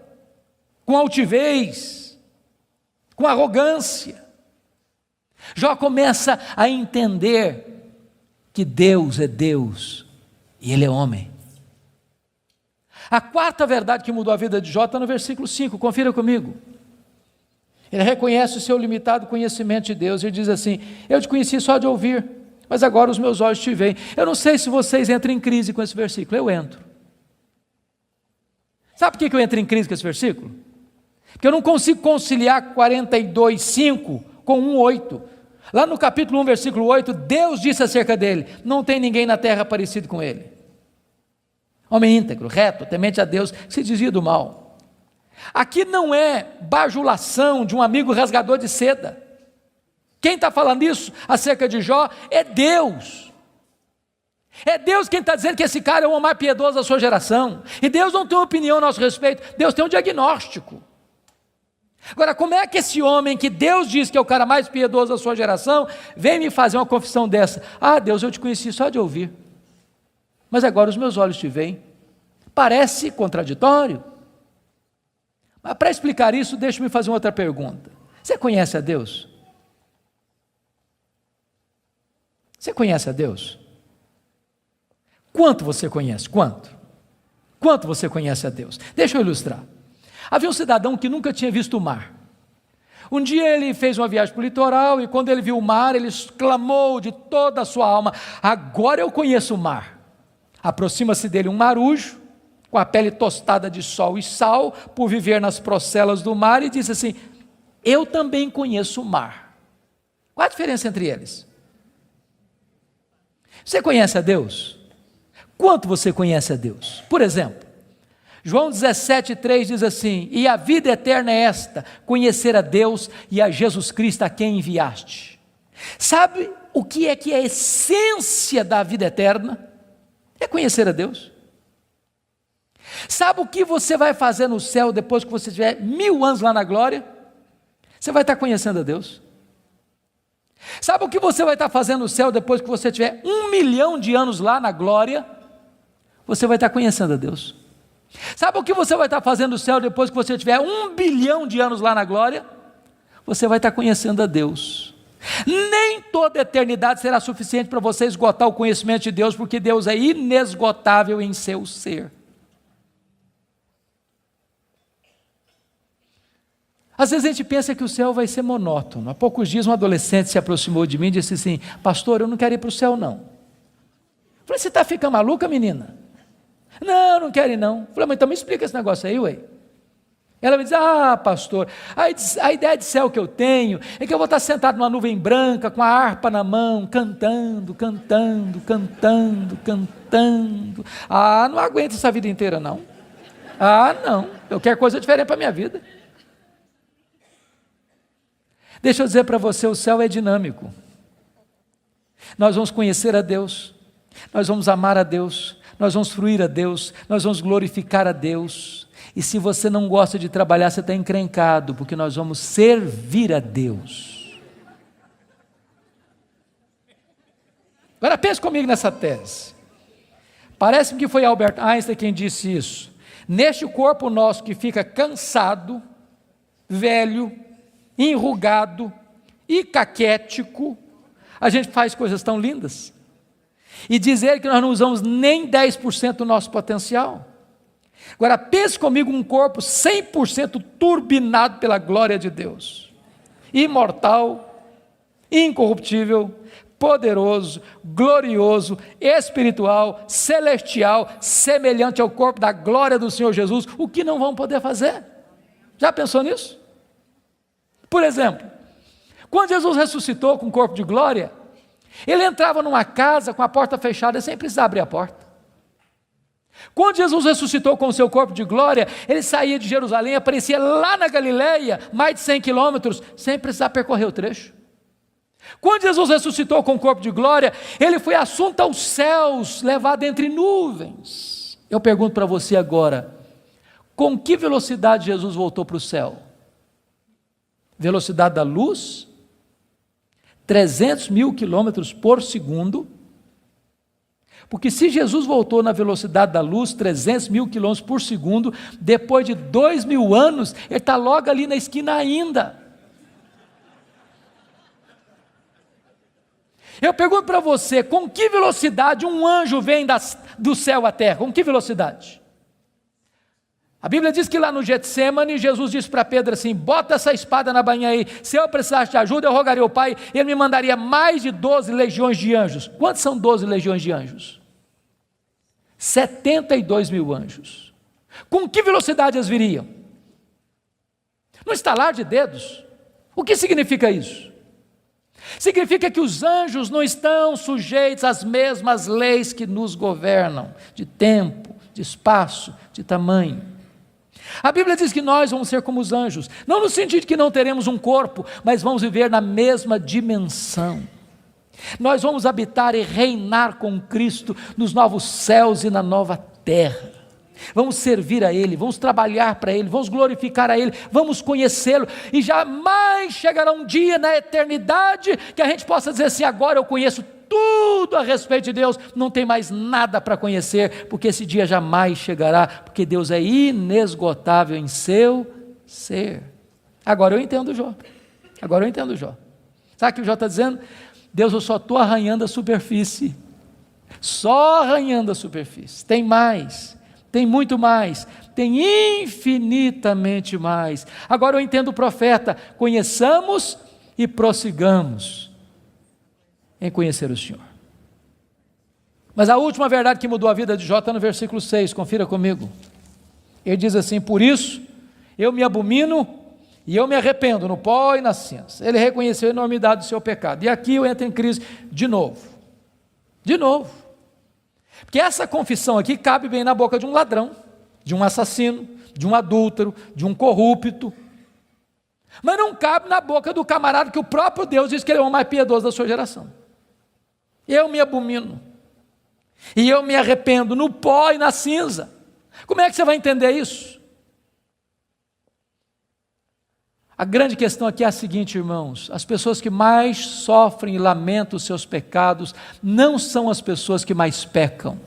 com altivez, com arrogância. Jó começa a entender que Deus é Deus e Ele é homem. A quarta verdade que mudou a vida de Jó está no versículo 5, confira comigo. Ele reconhece o seu limitado conhecimento de Deus e diz assim: eu te conheci só de ouvir, mas agora os meus olhos te veem. Eu não sei se vocês entram em crise com esse versículo, eu entro. Sabe por que eu entro em crise com esse versículo? Porque eu não consigo conciliar 42:5 com 1:8. Lá no capítulo 1, versículo 8, Deus disse acerca dele: não tem ninguém na terra parecido com ele. Homem íntegro, reto, temente a Deus, que se desvia do mal. Aqui não é bajulação de um amigo rasgador de seda. Quem está falando isso acerca de Jó é Deus. É Deus quem está dizendo que esse cara é o homem mais piedoso da sua geração. E Deus não tem uma opinião a nosso respeito, Deus tem um diagnóstico. Agora, como é que esse homem que Deus diz que é o cara mais piedoso da sua geração, vem me fazer uma confissão dessa? Ah, Deus, eu te conheci só de ouvir, mas agora os meus olhos te veem. Parece contraditório. Mas para explicar isso, deixe-me fazer uma outra pergunta. Você conhece a Deus? Você conhece a Deus? Quanto você conhece? Quanto? Quanto você conhece a Deus? Deixa eu ilustrar. Havia um cidadão que nunca tinha visto o mar. Um dia ele fez uma viagem para o litoral e quando ele viu o mar, ele exclamou de toda a sua alma: agora eu conheço o mar. Aproxima-se dele um marujo, com a pele tostada de sol e sal, por viver nas procelas do mar, e diz assim: eu também conheço o mar. Qual a diferença entre eles? Você conhece a Deus? Quanto você conhece a Deus? Por exemplo, João 17,3 diz assim: e a vida eterna é esta, conhecer a Deus e a Jesus Cristo a quem enviaste. Sabe o que é a essência da vida eterna? É conhecer a Deus. Sabe o que você vai fazer no céu depois que você tiver 1000 anos lá na glória? Você vai estar conhecendo a Deus. Sabe o que você vai estar fazendo no céu depois que você tiver 1 milhão de anos lá na glória? Você vai estar conhecendo a Deus. Sabe o que você vai estar fazendo no céu depois que você tiver 1 bilhão de anos lá na glória? Você vai estar conhecendo a Deus. Nem toda a eternidade será suficiente para você esgotar o conhecimento de Deus, porque Deus é inesgotável em seu ser. Às vezes a gente pensa que o céu vai ser monótono. Há poucos dias um adolescente se aproximou de mim e disse assim: pastor, eu não quero ir para o céu não. Eu falei: você está ficando maluca, menina? Não quero ir não. Eu falei: mas então me explica esse negócio aí, ué. Ela me diz: ah, pastor, a ideia de céu que eu tenho é que eu vou estar sentado numa nuvem branca, com a harpa na mão, cantando. Ah, não aguento essa vida inteira não. Ah, não, eu quero coisa diferente para a minha vida. Deixa eu dizer para você, o céu é dinâmico. Nós vamos conhecer a Deus, nós vamos amar a Deus, nós vamos fruir a Deus, nós vamos glorificar a Deus. E se você não gosta de trabalhar, você está encrencado, porque nós vamos servir a Deus. Agora pense comigo nessa tese. Parece-me que foi Albert Einstein quem disse isso. Neste corpo nosso que fica cansado, velho, enrugado e caquético, a gente faz coisas tão lindas. E dizer que nós não usamos nem 10% do nosso potencial. Agora pense comigo um corpo 100% turbinado pela glória de Deus, imortal, incorruptível, poderoso, glorioso, espiritual, celestial, semelhante ao corpo da glória do Senhor Jesus. O que não vão poder fazer? Já pensou nisso? Por exemplo, quando Jesus ressuscitou com o corpo de glória, ele entrava numa casa com a porta fechada sem precisar abrir a porta. Quando Jesus ressuscitou com o seu corpo de glória, ele saía de Jerusalém, aparecia lá na Galileia, mais de 100 quilômetros, sem precisar percorrer o trecho. Quando Jesus ressuscitou com o corpo de glória, ele foi assunto aos céus, levado entre nuvens. Eu pergunto para você agora, com que velocidade Jesus voltou para o céu? Velocidade da luz? 300 mil quilômetros por segundo. Porque se Jesus voltou na velocidade da luz, 300 mil quilômetros por segundo, depois de 2000 anos, ele está logo ali na esquina ainda. Eu pergunto para você, com que velocidade um anjo vem do céu à terra? Com que velocidade? A Bíblia diz que lá no Getsêmani, Jesus disse para Pedro assim, bota essa espada na bainha aí, se eu precisasse de ajuda, eu rogaria ao Pai, ele me mandaria mais de 12 legiões de anjos. Quantos são 12 legiões de anjos? 72 mil anjos. Com que velocidade eles viriam? No estalar de dedos. O que significa isso? Significa que os anjos não estão sujeitos às mesmas leis que nos governam, de tempo, de espaço, de tamanho. A Bíblia diz que nós vamos ser como os anjos, não no sentido de que não teremos um corpo, mas vamos viver na mesma dimensão. Nós vamos habitar e reinar com Cristo nos novos céus e na nova terra. Vamos servir a Ele, vamos trabalhar para Ele, vamos glorificar a Ele, vamos conhecê-lo, e jamais chegará um dia na eternidade que a gente possa dizer assim, agora eu conheço tudo a respeito de Deus, não tem mais nada para conhecer, porque esse dia jamais chegará, porque Deus é inesgotável em seu ser. Agora eu entendo Jó, sabe o que o Jó está dizendo? Deus, eu só estou arranhando a superfície, só arranhando a superfície, tem mais, tem muito mais, tem infinitamente mais. Agora eu entendo o profeta, conheçamos e prossigamos em conhecer o Senhor. Mas a última verdade que mudou a vida de Jó está no versículo 6, confira comigo. Ele diz assim, por isso eu me abomino e eu me arrependo no pó e na cinza. Ele reconheceu a enormidade do seu pecado. E aqui eu entro em crise de novo. Porque essa confissão aqui cabe bem na boca de um ladrão, de um assassino, de um adúltero, de um corrupto. Mas não cabe na boca do camarada que o próprio Deus diz que ele é o mais piedoso da sua geração. Eu me abomino. E eu me arrependo no pó e na cinza. Como é que você vai entender isso? A grande questão aqui é a seguinte, irmãos, as pessoas que mais sofrem e lamentam os seus pecados não são as pessoas que mais pecam.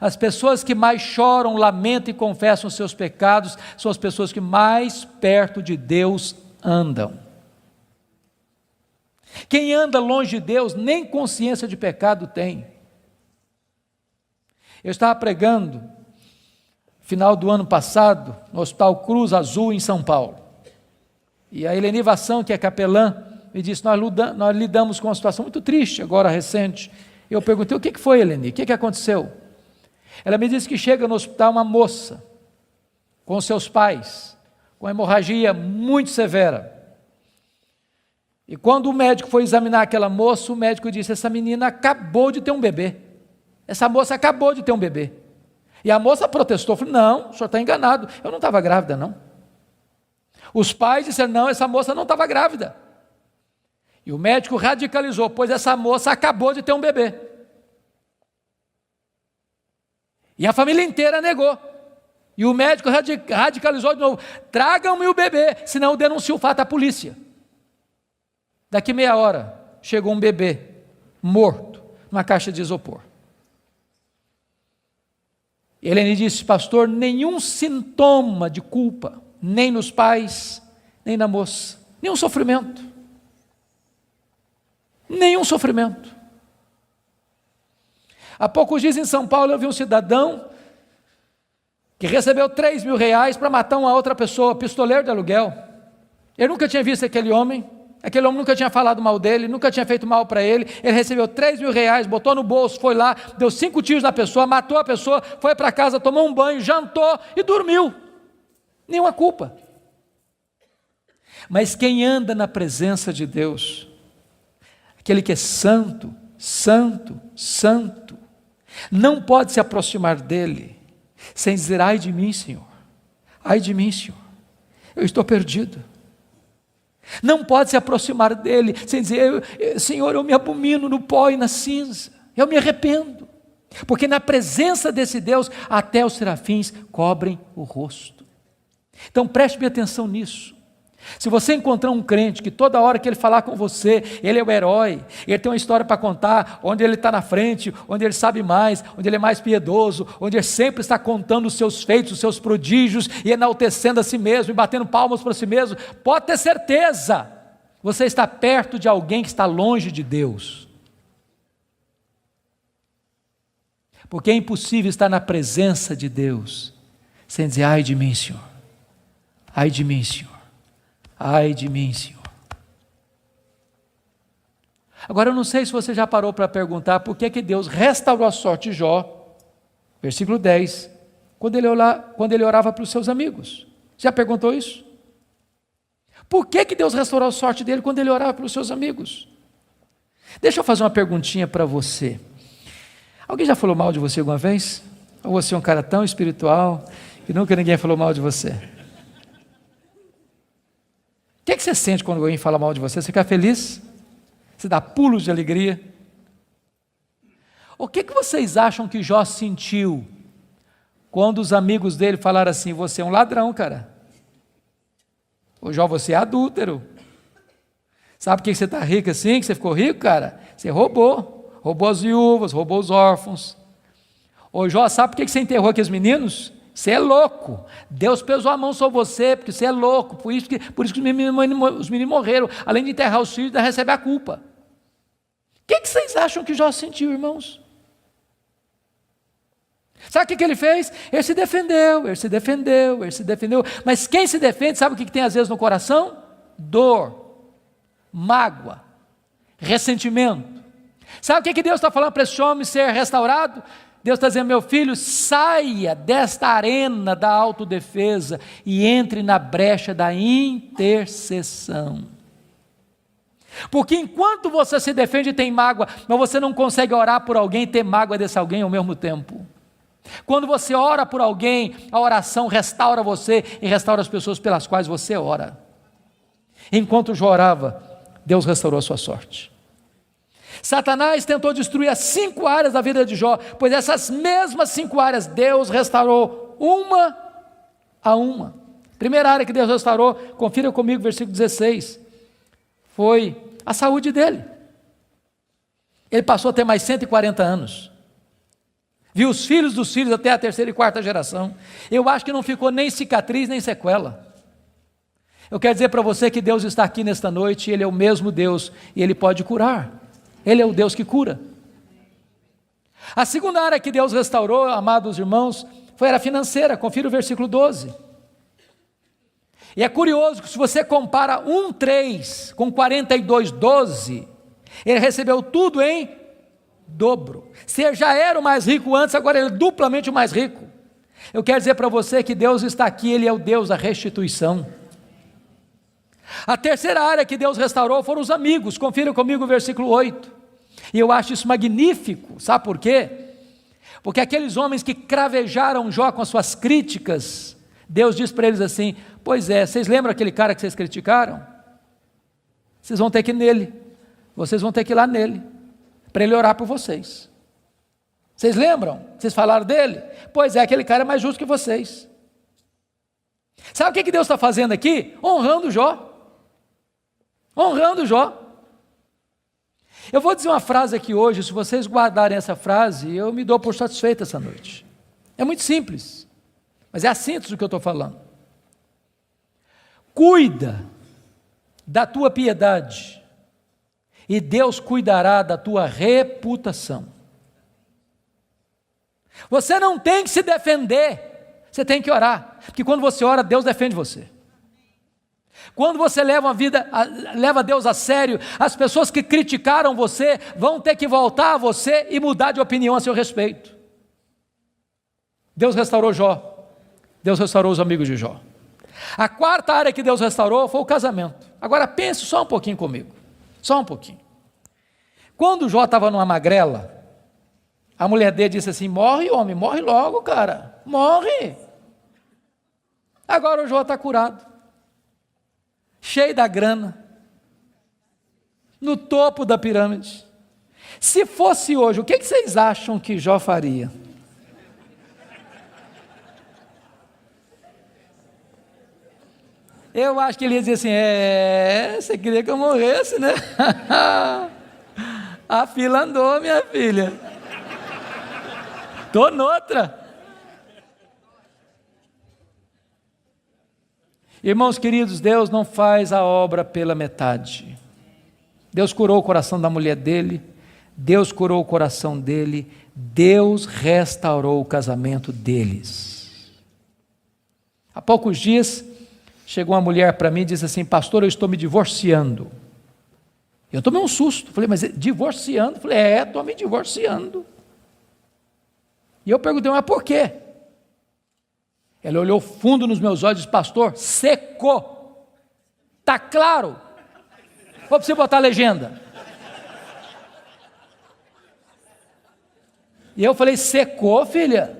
As pessoas que mais choram, lamentam e confessam os seus pecados são as pessoas que mais perto de Deus andam. Quem anda longe de Deus nem consciência de pecado tem. Eu estava pregando final do ano passado no Hospital Cruz Azul em São Paulo. E a Eleni Vassão, que é capelã, me disse, nós lidamos com uma situação muito triste, agora recente. Eu perguntei, o que foi, Eleni? O que aconteceu? Ela me disse que chega no hospital uma moça, com seus pais, com hemorragia muito severa. E quando o médico foi examinar aquela moça, o médico disse, essa menina acabou de ter um bebê. Essa moça acabou de ter um bebê. E a moça protestou, falou, não, o senhor está enganado, eu não estava grávida não. Os pais disseram, não, essa moça não estava grávida. E o médico radicalizou, pois essa moça acabou de ter um bebê. E a família inteira negou. E o médico radicalizou de novo, tragam-me o bebê, senão eu denuncio o fato à polícia. Daqui meia hora, chegou um bebê, morto, numa caixa de isopor. E Helene disse, pastor, nenhum sintoma de culpa, nem nos pais, nem na moça, nenhum sofrimento. Há poucos dias em São Paulo eu vi um cidadão que recebeu 3 mil reais para matar uma outra pessoa, pistoleiro de aluguel. Eu nunca tinha visto aquele homem nunca tinha falado mal dele, nunca tinha feito mal para ele. Ele recebeu 3 mil reais, botou no bolso, foi lá, deu 5 tiros na pessoa, matou a pessoa, foi para casa, tomou um banho, jantou e dormiu. Nenhuma culpa. Mas quem anda na presença de Deus, aquele que é santo, não pode se aproximar dele sem dizer, ai de mim, Senhor, eu estou perdido, Não pode se aproximar dele sem dizer: Senhor, eu me abomino no pó e na cinza, eu me arrependo. Porque na presença desse Deus, até os serafins cobrem o rosto. Então preste bem atenção nisso. Se você encontrar um crente que toda hora que ele falar com você, ele é o herói, ele tem uma história para contar, onde ele está na frente, onde ele sabe mais, onde ele é mais piedoso, onde ele sempre está contando os seus feitos, os seus prodígios, e enaltecendo a si mesmo, e batendo palmas para si mesmo, pode ter certeza, você está perto de alguém que está longe de Deus. Porque é impossível estar na presença de Deus, sem dizer: ai de mim, Senhor, ai de mim, Senhor. Ai de mim, Senhor. Agora eu não sei se você já parou para perguntar por que Deus restaurou a sorte de Jó, versículo 10, quando ele orava para os seus amigos. Já perguntou isso? Por que Deus restaurou a sorte dele quando ele orava pelos seus amigos? Deixa eu fazer uma perguntinha para você. Alguém já falou mal de você alguma vez? Ou você é um cara tão espiritual que nunca ninguém falou mal de você? O que você sente quando alguém fala mal de você? Você fica feliz? Você dá pulos de alegria? O que vocês acham que Jó sentiu quando os amigos dele falaram assim: você é um ladrão, cara? Ô Jó, você é adúltero. Sabe por que você está rico assim? Que você ficou rico, cara? Você roubou as viúvas, roubou os órfãos. Ô Jó, sabe por que você enterrou aqueles meninos? Você é louco, Deus pesou a mão sobre você, porque você é louco, por isso que os meninos morreram, além de enterrar os filhos, ainda recebe a culpa. O que vocês acham que Jó sentiu, irmãos? Sabe o que ele fez? Ele se defendeu, mas quem se defende, sabe o que tem às vezes no coração? Dor, mágoa, ressentimento. Sabe o que Deus está falando para esse homem ser restaurado? Deus está dizendo: meu filho, saia desta arena da autodefesa e entre na brecha da intercessão. Porque enquanto você se defende e tem mágoa, mas você não consegue orar por alguém e ter mágoa desse alguém ao mesmo tempo. Quando você ora por alguém, a oração restaura você e restaura as pessoas pelas quais você ora. Enquanto Jó orava, Deus restaurou a sua sorte. Satanás tentou destruir as 5 áreas da vida de Jó, pois essas mesmas 5 áreas Deus restaurou uma a uma. Primeira área que Deus restaurou, confira comigo, versículo 16, foi a saúde dele. Ele passou a ter mais 140 anos. Viu os filhos dos filhos até a 3ª e 4ª geração. Eu acho que não ficou nem cicatriz, nem sequela. Eu quero dizer para você que Deus está aqui nesta noite, Ele é o mesmo Deus e Ele pode curar. Ele é o Deus que cura. A segunda área que Deus restaurou, amados irmãos, foi a financeira. Confira o versículo 12. E é curioso que se você compara 1:3 com 42:12, ele recebeu tudo em dobro. Se ele já era o mais rico antes, agora ele é duplamente o mais rico. Eu quero dizer para você que Deus está aqui, Ele é o Deus da restituição. A terceira área que Deus restaurou foram os amigos. Confira comigo o versículo 8. E eu acho isso magnífico. Sabe por quê? Porque aqueles homens que cravejaram Jó com as suas críticas, Deus diz para eles assim: pois é, vocês lembram aquele cara que vocês criticaram? Vocês vão ter que ir nele. Vocês vão ter que ir lá nele, para ele orar por vocês. Vocês lembram? Vocês falaram dele? Pois é, aquele cara é mais justo que vocês. Sabe o que Deus está fazendo aqui? Honrando Jó. Honrando Jó. Eu vou dizer uma frase aqui hoje, se vocês guardarem essa frase, eu me dou por satisfeito essa noite. É muito simples, mas é a síntese do que eu estou falando. Cuida da tua piedade, e Deus cuidará da tua reputação. Você não tem que se defender, você tem que orar, porque quando você ora, Deus defende você. Quando você leva Deus a sério, as pessoas que criticaram você vão ter que voltar a você e mudar de opinião a seu respeito. Deus restaurou Jó, Deus restaurou os amigos de Jó. A quarta área que Deus restaurou foi o casamento. Agora pense só um pouquinho comigo, só um pouquinho. Quando Jó estava numa magrela, a mulher dele disse assim: morre homem, morre logo cara, morre. Agora o Jó está curado. cheio da grana, no topo da pirâmide. Se fosse hoje, o que vocês acham que Jó faria? Eu acho que ele ia dizer assim, você queria que eu morresse, né? A fila andou, minha filha. Estou noutra. Irmãos queridos, Deus não faz a obra pela metade. Deus curou o coração da mulher dele, Deus curou o coração dele, Deus restaurou o casamento deles. Há poucos dias, chegou uma mulher para mim e disse assim, pastor, eu estou me divorciando. Eu tomei um susto, falei, mas divorciando? Falei, estou me divorciando. E eu perguntei, mas por quê? Ela olhou fundo nos meus olhos e disse, pastor, secou. Está claro? Vou para você botar a legenda. E eu falei, secou, filha?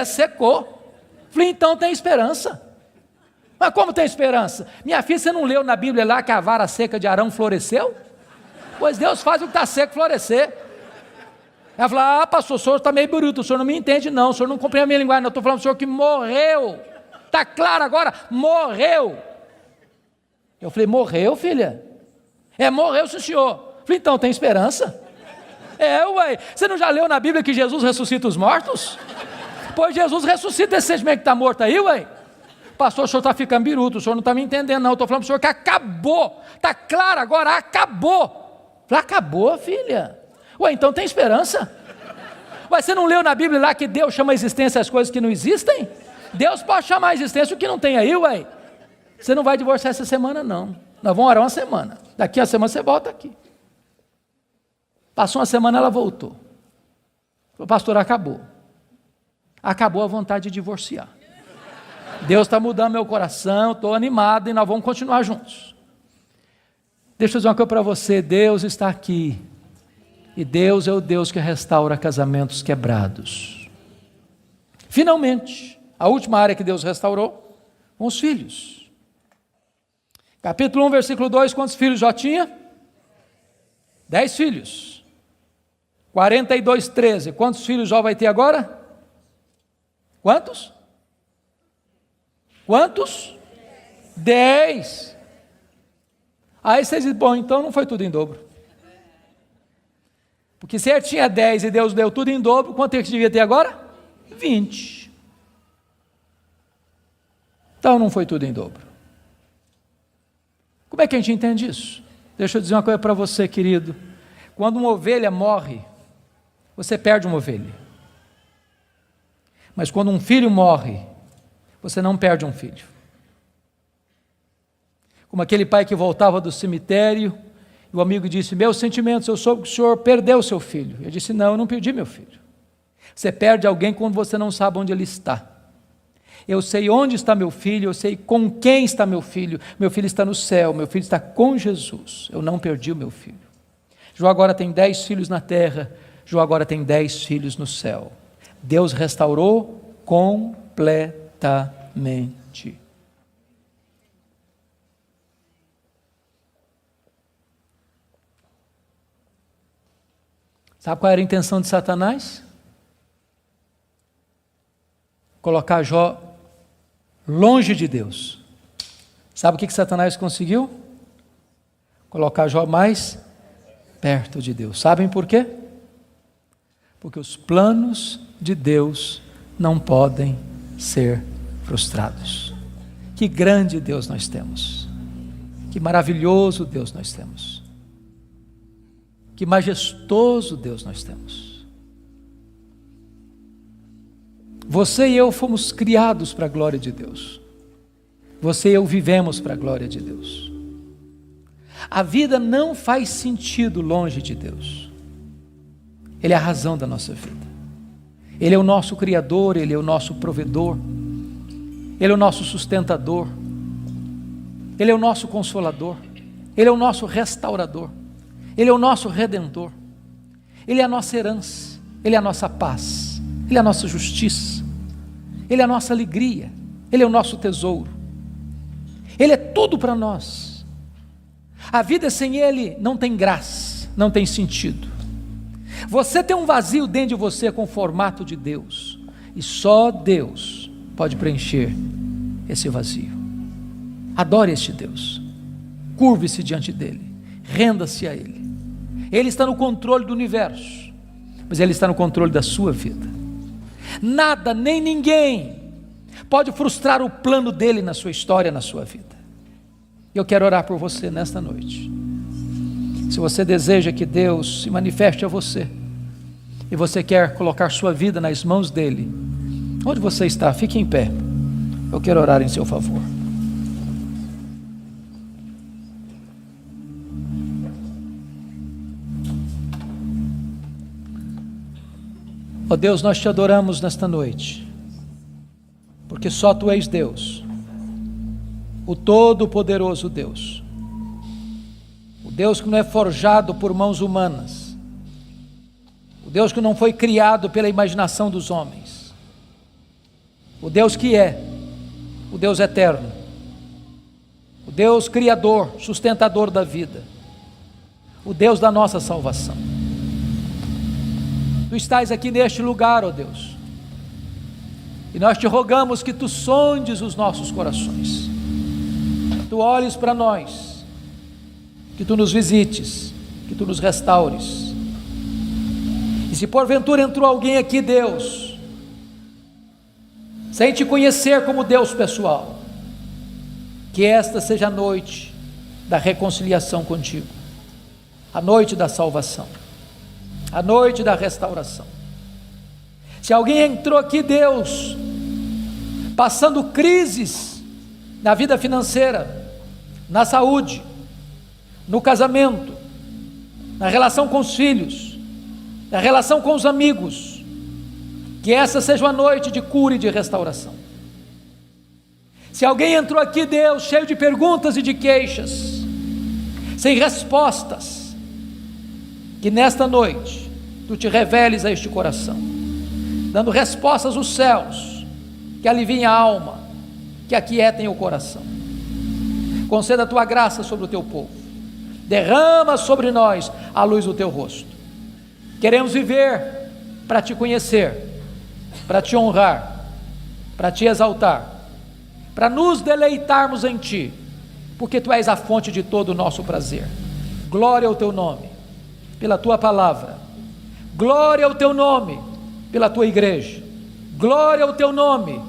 Secou. Falei, então tem esperança. Mas como tem esperança? Minha filha, você não leu na Bíblia lá que a vara seca de Arão floresceu? Pois Deus faz o que está seco florescer. Ela falou, pastor, o senhor está meio bruto, o senhor não me entende não, o senhor não compreende a minha linguagem, não, eu estou falando do senhor que morreu. Está claro agora? Morreu. Eu falei, morreu, filha? Morreu, sim, senhor. Falei, então tem esperança. Ué, você não já leu na Bíblia que Jesus ressuscita os mortos? Pois Jesus ressuscita esse sentimento que está morto aí, ué. Pastor, o senhor está ficando biruto, o senhor não está me entendendo não, eu estou falando para o senhor que acabou. Está claro agora, acabou. Falei, acabou, filha? Ué, então tem esperança. Ué, você não leu na Bíblia lá que Deus chama a existência as coisas que não existem? Deus pode chamar a existência o que não tem aí, ué. Você não vai divorciar essa semana não. Nós vamos orar uma semana. Daqui a semana você volta aqui. Passou uma semana, ela voltou. Falou, pastor, acabou. Acabou a vontade de divorciar. Deus está mudando meu coração, estou animado e nós vamos continuar juntos. Deixa eu dizer uma coisa para você, Deus está aqui. E Deus é o Deus que restaura casamentos quebrados. Finalmente, a última área que Deus restaurou, com os filhos. Capítulo 1, versículo 2, quantos filhos Jó tinha? 10 filhos. 42, 13. Quantos filhos Jó vai ter agora? Quantos? Quantos? 10. Aí vocês dizem, bom, então não foi tudo em dobro. Porque se ele tinha 10 e Deus deu tudo em dobro, quanto é que devia ter agora? 20. Então não foi tudo em dobro. Como é que a gente entende isso? Deixa eu dizer uma coisa para você, querido. Quando uma ovelha morre, você perde uma ovelha. Mas quando um filho morre, você não perde um filho. Como aquele pai que voltava do cemitério, e o amigo disse, meus sentimentos, eu soube que o senhor perdeu o seu filho. Eu disse, não, eu não perdi meu filho. Você perde alguém quando você não sabe onde ele está. Eu sei onde está meu filho, eu sei com quem está meu filho está no céu, meu filho está com Jesus, eu não perdi o meu filho. Jó agora tem 10 filhos na terra, Jó agora tem 10 filhos no céu. Deus restaurou completamente. Sabe qual era a intenção de Satanás? Colocar Jó longe de Deus. Sabe o que Satanás conseguiu? Colocar Jó mais perto de Deus. Sabem por quê? Porque os planos de Deus não podem ser frustrados. Que grande Deus nós temos. Que maravilhoso Deus nós temos. Que majestoso Deus nós temos. Você e eu fomos criados para a glória de Deus. Você e eu vivemos para a glória de Deus. A vida não faz sentido longe de Deus. Ele é a razão da nossa vida. Ele é o nosso Criador, Ele é o nosso provedor. Ele é o nosso sustentador. Ele é o nosso consolador. Ele é o nosso restaurador. Ele é o nosso redentor. Ele é a nossa herança. Ele é a nossa paz. Ele é a nossa justiça. Ele é a nossa alegria. Ele é o nosso tesouro. Ele é tudo para nós. A vida sem Ele não tem graça, não tem sentido. Você tem um vazio dentro de você com o formato de Deus, e só Deus pode preencher esse vazio. Adore este Deus, curve-se diante dEle, renda-se a Ele. Ele está no controle do universo, mas Ele está no controle da sua vida. Nada, nem ninguém pode frustrar o plano dEle na sua história, na sua vida. Eu quero orar por você nesta noite. Se você deseja que Deus se manifeste a você, e você quer colocar sua vida nas mãos dEle, onde você está, fique em pé. Eu quero orar em seu favor. Ó Deus, nós te adoramos nesta noite, porque só Tu és Deus, o Todo-Poderoso Deus, o Deus que não é forjado por mãos humanas, o Deus que não foi criado pela imaginação dos homens, o Deus que é, o Deus eterno, o Deus criador, sustentador da vida, o Deus da nossa salvação. Tu estás aqui neste lugar, ó Deus, e nós te rogamos que Tu sondes os nossos corações, Tu olhes para nós, que Tu nos visites, que Tu nos restaures. E se porventura entrou alguém aqui, Deus, sem Te conhecer como Deus pessoal, que esta seja a noite da reconciliação contigo, a noite da salvação, a noite da restauração. Se alguém entrou aqui, Deus, passando crises na vida financeira, na saúde, no casamento, na relação com os filhos, na relação com os amigos, que essa seja uma noite de cura e de restauração. Se alguém entrou aqui, Deus, cheio de perguntas e de queixas, sem respostas, que nesta noite Tu te reveles a este coração, dando respostas aos céus, que aliviem a alma, que aquietem o coração. Conceda a Tua graça sobre o Teu povo, derrama sobre nós a luz do Teu rosto. Queremos viver para Te conhecer, para Te honrar, para Te exaltar, para nos deleitarmos em Ti, porque Tu és a fonte de todo o nosso prazer. Glória ao Teu nome, pela Tua palavra, glória ao Teu nome, pela Tua igreja, glória ao Teu nome,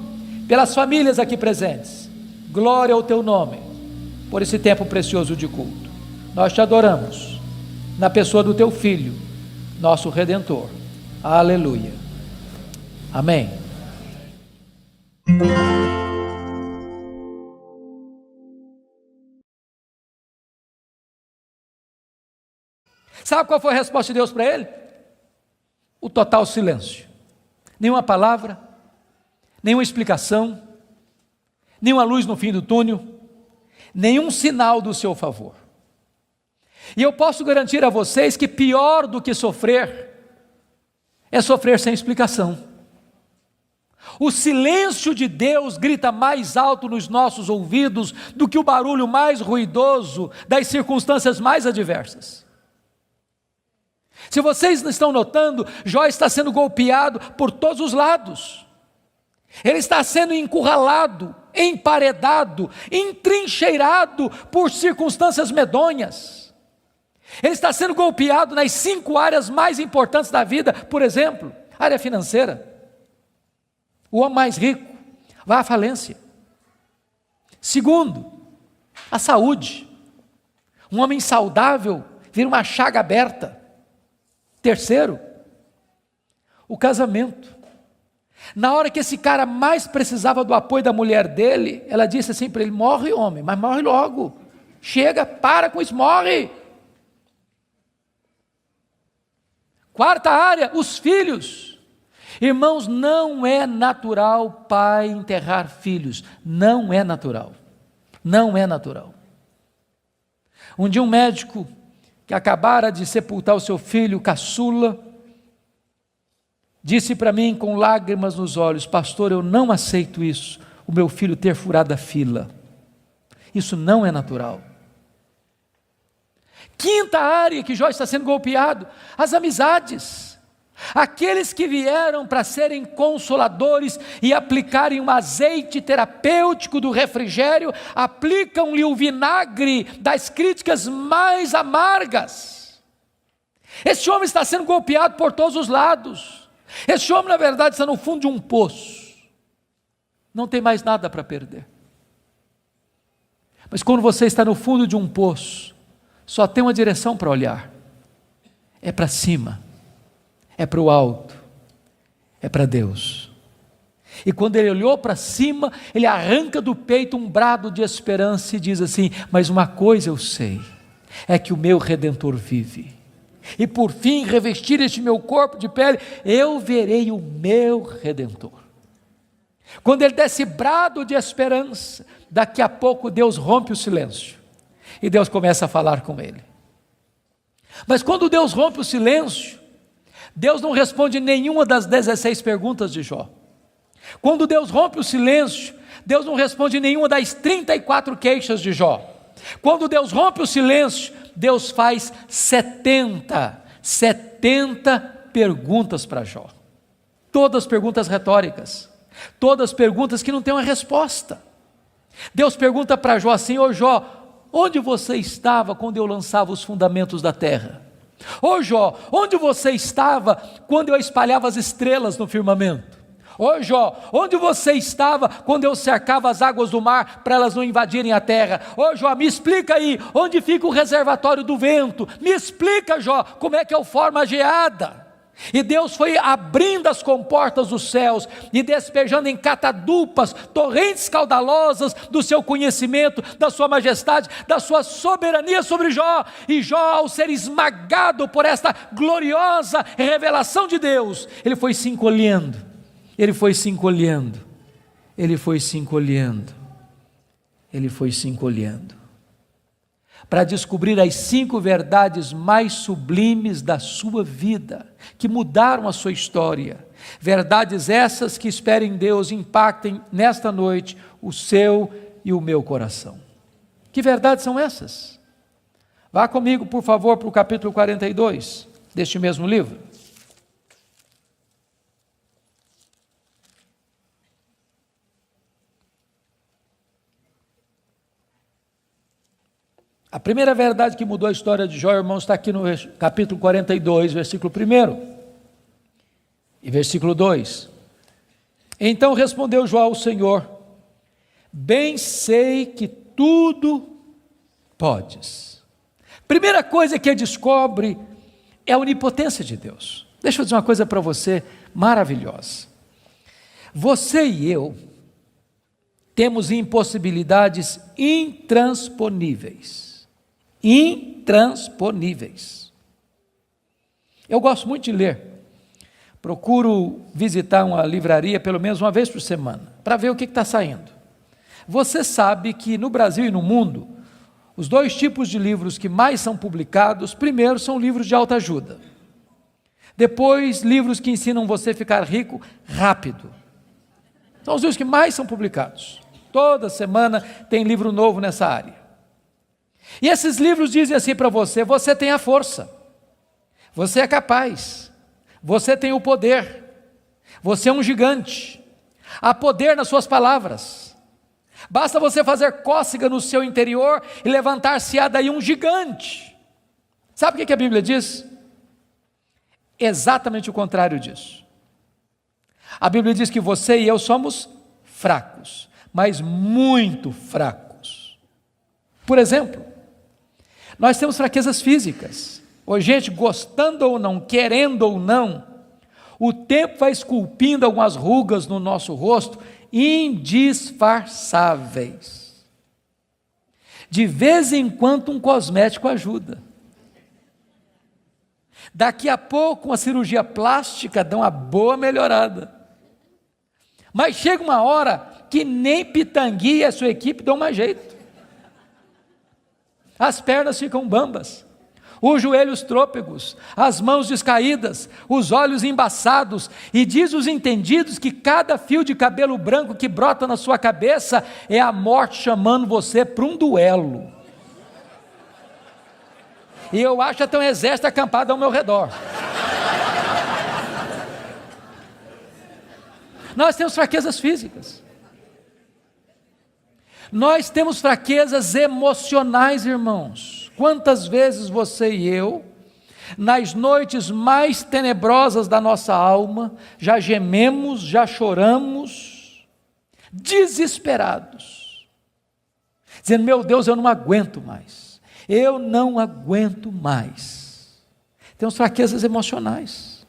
pelas famílias aqui presentes, glória ao Teu nome, por esse tempo precioso de culto. Nós Te adoramos, na pessoa do Teu Filho, nosso Redentor. Aleluia. Amém. Sabe qual foi a resposta de Deus para ele? O total silêncio. Nenhuma palavra, nenhuma explicação, nenhuma luz no fim do túnel, nenhum sinal do seu favor. E eu posso garantir a vocês que pior do que sofrer é sofrer sem explicação. O silêncio de Deus grita mais alto nos nossos ouvidos do que o barulho mais ruidoso das circunstâncias mais adversas. Se vocês não estão notando, Jó está sendo golpeado por todos os lados. Ele está sendo encurralado, emparedado, entrincheirado por circunstâncias medonhas. Ele está sendo golpeado nas 5 áreas mais importantes da vida. Por exemplo, área financeira. O homem mais rico vai à falência. Segundo, a saúde. Um homem saudável vira uma chaga aberta. Terceiro, o casamento. Na hora que esse cara mais precisava do apoio da mulher dele, ela disse assim para ele: morre, homem, mas morre logo. Chega, para com isso, morre. Quarta área, os filhos. Irmãos, não é natural pai enterrar filhos. Não é natural. Não é natural. Um dia um médico que acabara de sepultar o seu filho caçula, disse para mim com lágrimas nos olhos: pastor, eu não aceito isso, o meu filho ter furado a fila. Isso não é natural. Quinta área que Jó está sendo golpeado: as amizades. Aqueles que vieram para serem consoladores e aplicarem um azeite terapêutico do refrigério, aplicam-lhe o vinagre das críticas mais amargas. Esse homem está sendo golpeado por todos os lados. Esse homem, na verdade, está no fundo de um poço. Não tem mais nada para perder. Mas quando você está no fundo de um poço, só tem uma direção para olhar: é para cima, é para o alto, é para Deus. E quando ele olhou para cima, ele arranca do peito um brado de esperança e diz assim: mas uma coisa eu sei, é que o meu Redentor vive, e por fim revestir este meu corpo de pele, eu verei o meu Redentor. Quando ele dá esse brado de esperança, daqui a pouco Deus rompe o silêncio, e Deus começa a falar com ele. Mas quando Deus rompe o silêncio, Deus não responde nenhuma das 16 perguntas de Jó. Quando Deus rompe o silêncio, Deus não responde nenhuma das 34 queixas de Jó. Quando Deus rompe o silêncio, Deus faz 70 perguntas para Jó. Todas perguntas retóricas, todas perguntas que não têm uma resposta. Deus pergunta para Jó assim: ô Jó, onde você estava quando eu lançava os fundamentos da terra? Ô Jó, onde você estava quando eu espalhava as estrelas no firmamento? Ô Jó, onde você estava quando eu cercava as águas do mar para elas não invadirem a terra? Ô Jó, me explica aí, onde fica o reservatório do vento? Me explica, Jó, como é que eu formo a geada? E Deus foi abrindo as comportas dos céus e despejando em catadupas torrentes caudalosas do seu conhecimento, da sua majestade, da sua soberania sobre Jó. E Jó, ao ser esmagado por esta gloriosa revelação de Deus, ele foi se encolhendo, ele foi se encolhendo, ele foi se encolhendo, ele foi se encolhendo, para descobrir as 5 verdades mais sublimes da sua vida, que mudaram a sua história. Verdades essas que, espero em Deus, impactem nesta noite o seu e o meu coração. Que verdades são essas? Vá comigo, por favor, para o capítulo 42 deste mesmo livro. A primeira verdade que mudou a história de Jó, irmãos, está aqui no capítulo 42, versículo 1 e versículo 2. Então respondeu Jó ao Senhor: bem sei que tudo podes. Primeira coisa que ele descobre é a onipotência de Deus. Deixa eu dizer uma coisa para você maravilhosa. Você e eu temos impossibilidades intransponíveis. Intransponíveis. Eu gosto muito de ler. Procuro visitar uma livraria pelo menos uma vez por semana, para ver o que está saindo. Você sabe que no Brasil e no mundo, os 2 tipos de livros que mais são publicados, primeiro são livros de autoajuda. Depois, livros que ensinam você a ficar rico rápido. São os livros que mais são publicados. Toda semana tem livro novo nessa área. E esses livros dizem assim para você: você tem a força, você é capaz, você tem o poder, você é um gigante, há poder nas suas palavras, basta você fazer cócega no seu interior e levantar-se-á daí um gigante. Sabe o que a Bíblia diz? Exatamente o contrário disso. A Bíblia diz que você e eu somos fracos, mas muito fracos. Por exemplo, nós temos fraquezas físicas. Hoje, gente, gostando ou não, querendo ou não, o tempo vai esculpindo algumas rugas no nosso rosto, indisfarçáveis. De vez em quando um cosmético ajuda. Daqui a pouco uma cirurgia plástica dá uma boa melhorada. Mas chega uma hora que nem Pitangui e a sua equipe dão mais jeito. As pernas ficam bambas, os joelhos trôpegos, as mãos descaídas, os olhos embaçados, e diz os entendidos que cada fio de cabelo branco que brota na sua cabeça é a morte chamando você para um duelo. E eu acho até um exército acampado ao meu redor. Nós temos fraquezas físicas. Nós temos fraquezas emocionais, irmãos. Quantas vezes você e eu, nas noites mais tenebrosas da nossa alma, já gememos, já choramos, desesperados, dizendo: meu Deus, eu não aguento mais, eu não aguento mais. Temos fraquezas emocionais.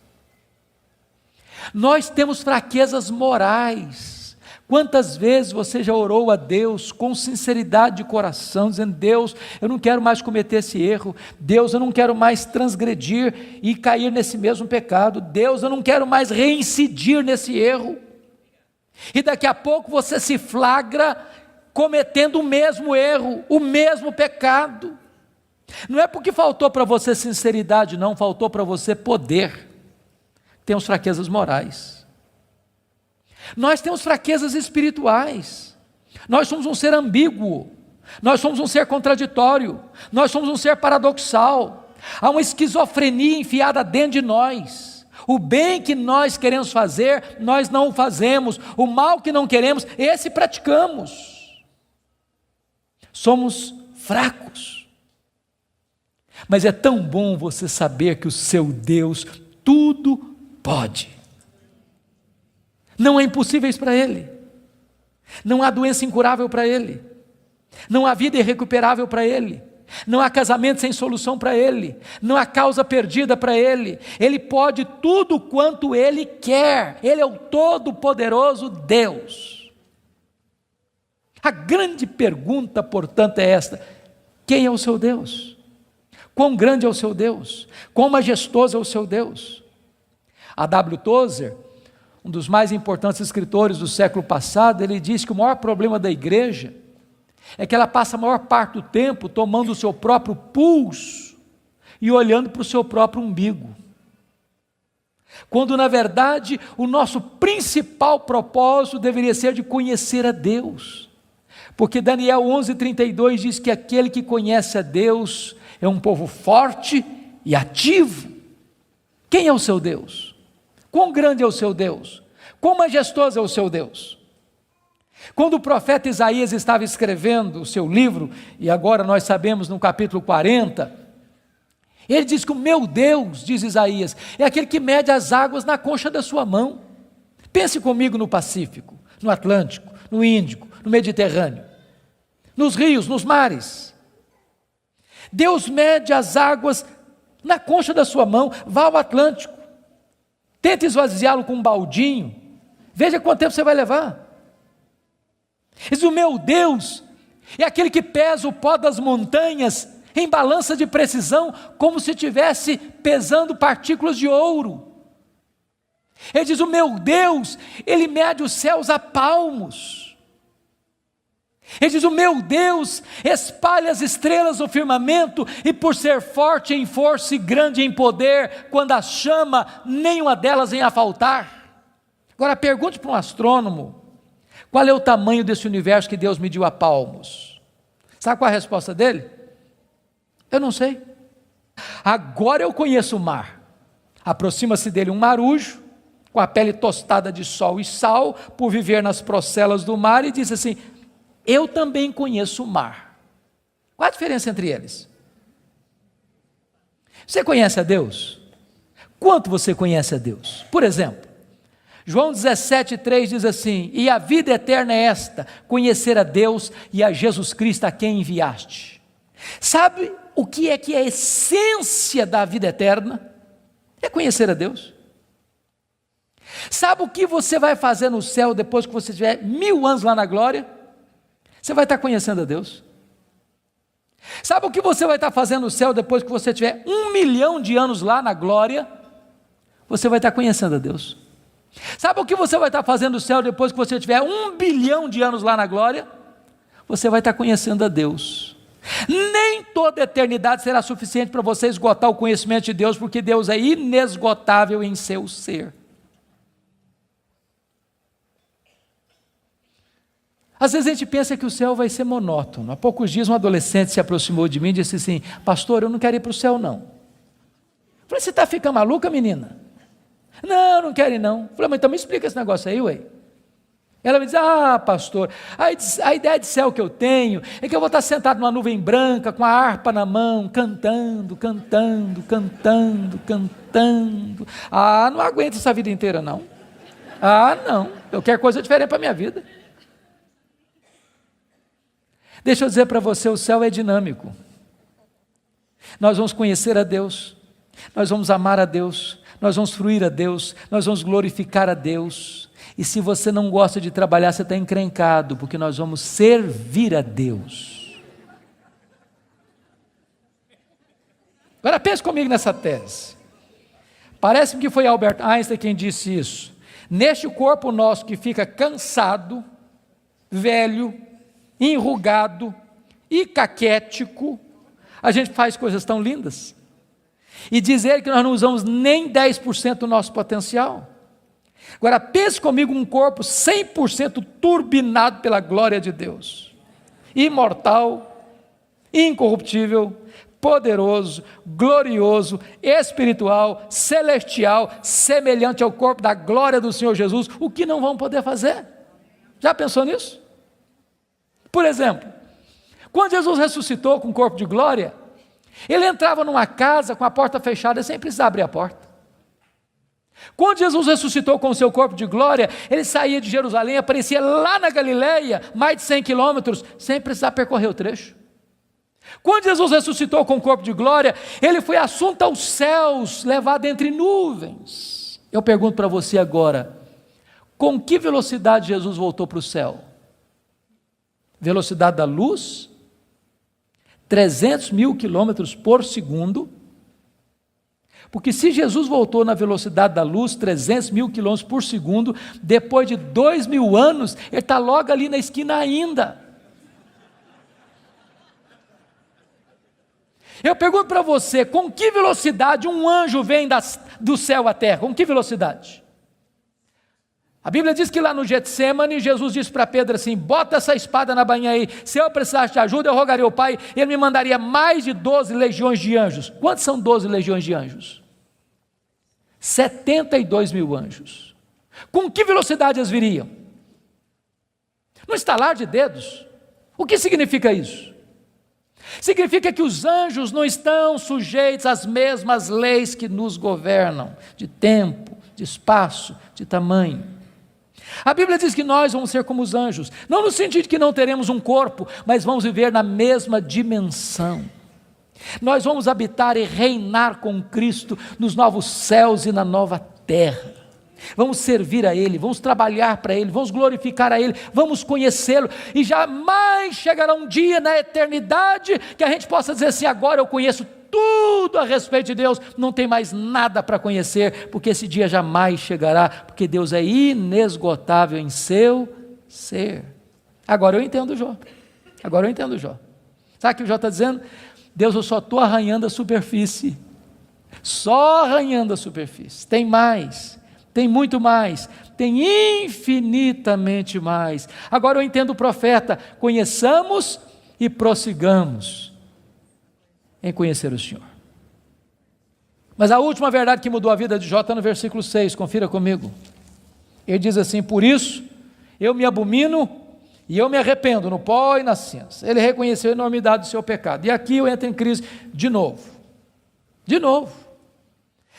Nós temos fraquezas morais. Quantas vezes você já orou a Deus com sinceridade de coração, dizendo: Deus, eu não quero mais cometer esse erro, Deus, eu não quero mais transgredir e cair nesse mesmo pecado, Deus, eu não quero mais reincidir nesse erro, e daqui a pouco você se flagra cometendo o mesmo erro, o mesmo pecado. Não é porque faltou para você sinceridade, não, faltou para você poder. Temos fraquezas morais. Nós temos fraquezas espirituais. Nós somos um ser ambíguo, nós somos um ser contraditório, nós somos um ser paradoxal. Há uma esquizofrenia enfiada dentro de nós. O bem que nós queremos fazer, nós não o fazemos. O mal que não queremos, esse praticamos. Somos fracos. Mas é tão bom você saber que o seu Deus tudo pode. Não há impossíveis para Ele, não há doença incurável para Ele, não há vida irrecuperável para Ele, não há casamento sem solução para Ele, não há causa perdida para Ele. Ele pode tudo quanto Ele quer, Ele é o todo-poderoso Deus. A grande pergunta, portanto, é esta: quem é o seu Deus? Quão grande é o seu Deus? Quão majestoso é o seu Deus? A W. Tozer, um dos mais importantes escritores do século passado, ele diz que o maior problema da igreja é que ela passa a maior parte do tempo tomando o seu próprio pulso e olhando para o seu próprio umbigo, quando na verdade o nosso principal propósito deveria ser de conhecer a Deus, porque Daniel 11:32 diz que aquele que conhece a Deus é um povo forte e ativo. Quem é o seu Deus? Quão grande é o seu Deus? Quão majestoso é o seu Deus? Quando o profeta Isaías estava escrevendo o seu livro, e agora nós sabemos no capítulo 40, ele diz que o meu Deus, diz Isaías, é aquele que mede as águas na concha da sua mão. Pense comigo no Pacífico, no Atlântico, no Índico, no Mediterrâneo, nos rios, nos mares. Deus mede as águas na concha da sua mão. Vá ao Atlântico, tente esvaziá-lo com um baldinho, veja quanto tempo você vai levar. Diz: o meu Deus é aquele que pesa o pó das montanhas em balança de precisão, como se estivesse pesando partículas de ouro. Ele diz: o meu Deus, Ele mede os céus a palmos. Ele diz: o meu Deus espalha as estrelas no firmamento, e por ser forte em força e grande em poder, quando as chama, nenhuma delas vem a faltar. Agora pergunte para um astrônomo: qual é o tamanho desse universo que Deus mediu a palmos? Sabe qual é a resposta dele? Eu não sei. Agora eu conheço o mar. Aproxima-se dele um marujo, com a pele tostada de sol e sal, por viver nas procelas do mar, e diz assim: eu também conheço o mar. Qual a diferença entre eles? Você conhece a Deus? Quanto você conhece a Deus? Por exemplo, João 17,3 diz assim: e a vida eterna é esta, conhecer a Deus e a Jesus Cristo a quem enviaste. Sabe o que é a essência da vida eterna? É conhecer a Deus. Sabe o que você vai fazer no céu depois que você tiver 1000 anos lá na glória? Você vai estar conhecendo a Deus. Sabe o que você vai estar fazendo no céu depois que você tiver 1 milhão de anos lá na glória? Você vai estar conhecendo a Deus. Sabe o que você vai estar fazendo no céu depois que você tiver 1 bilhão de anos lá na glória? Você vai estar conhecendo a Deus. Nem toda a eternidade será suficiente para você esgotar o conhecimento de Deus, porque Deus é inesgotável em seu ser. Às vezes a gente pensa que o céu vai ser monótono. Há poucos dias um adolescente se aproximou de mim e disse assim: pastor, eu não quero ir para o céu não. Eu falei: você está ficando maluca, menina? Não, não quero ir não. Eu falei: mas então me explica esse negócio aí, ué. Ela me diz: ah, pastor, a ideia de céu que eu tenho é que eu vou estar sentado numa nuvem branca, com a harpa na mão, cantando. Ah, não aguento essa vida inteira não. Ah, não, eu quero coisa diferente para a minha vida. Deixa eu dizer para você, o céu é dinâmico. Nós vamos conhecer a Deus, nós vamos amar a Deus, nós vamos fruir a Deus, nós vamos glorificar a Deus. E se você não gosta de trabalhar, você está encrencado, porque nós vamos servir a Deus. Agora pense comigo nessa tese. Parece-me que foi Albert Einstein quem disse isso. Neste corpo nosso que fica cansado, velho, enrugado e caquético, a gente faz coisas tão lindas. E dizer que nós não usamos nem 10% do nosso potencial. Agora pense comigo um corpo 100% turbinado pela glória de Deus, imortal, incorruptível, poderoso, glorioso, espiritual, celestial, semelhante ao corpo da glória do Senhor Jesus. O que não vão poder fazer? Já pensou nisso? Por exemplo, quando Jesus ressuscitou com o corpo de glória, ele entrava numa casa com a porta fechada sem precisar abrir a porta. Quando Jesus ressuscitou com o seu corpo de glória, ele saía de Jerusalém, aparecia lá na Galileia, mais de 100 quilômetros, sem precisar percorrer o trecho. Quando Jesus ressuscitou com o corpo de glória, ele foi assunto aos céus, levado entre nuvens. Eu pergunto para você agora, com que velocidade Jesus voltou para o céu? Velocidade da luz? 300 mil quilômetros por segundo. Porque se Jesus voltou na velocidade da luz, 300 mil quilômetros por segundo, depois de 2000 anos, ele está logo ali na esquina ainda. Eu pergunto para você, com que velocidade um anjo vem do céu à terra? Com que velocidade? A Bíblia diz que lá no Getsemane, Jesus disse para Pedro assim: bota essa espada na bainha aí, se eu precisasse de ajuda, eu rogaria ao Pai, ele me mandaria mais de 12 legiões de anjos. Quantos são 12 legiões de anjos? 72 mil anjos. Com que velocidade eles viriam? No estalar de dedos. O que significa isso? Significa que os anjos não estão sujeitos às mesmas leis que nos governam, de tempo, de espaço, de tamanho. A Bíblia diz que nós vamos ser como os anjos, não no sentido de que não teremos um corpo, mas vamos viver na mesma dimensão. Nós vamos habitar e reinar com Cristo nos novos céus e na nova terra. Vamos servir a Ele, vamos trabalhar para Ele, vamos glorificar a Ele, vamos conhecê-lo, e jamais chegará um dia na eternidade que a gente possa dizer assim: agora eu conheço tudo a respeito de Deus, não tem mais nada para conhecer, porque esse dia jamais chegará, porque Deus é inesgotável em seu ser. Agora eu entendo Jó, sabe o que o Jó está dizendo? Deus, eu só estou arranhando a superfície, só arranhando a superfície, tem mais, tem muito mais, tem infinitamente mais. Agora eu entendo o profeta: conheçamos e prossigamos em conhecer o Senhor. Mas a última verdade que mudou a vida de Jó está no versículo 6, confira comigo. Ele diz assim: por isso eu me abomino e eu me arrependo no pó e na cinza. Ele reconheceu a enormidade do seu pecado. E aqui eu entro em crise de novo.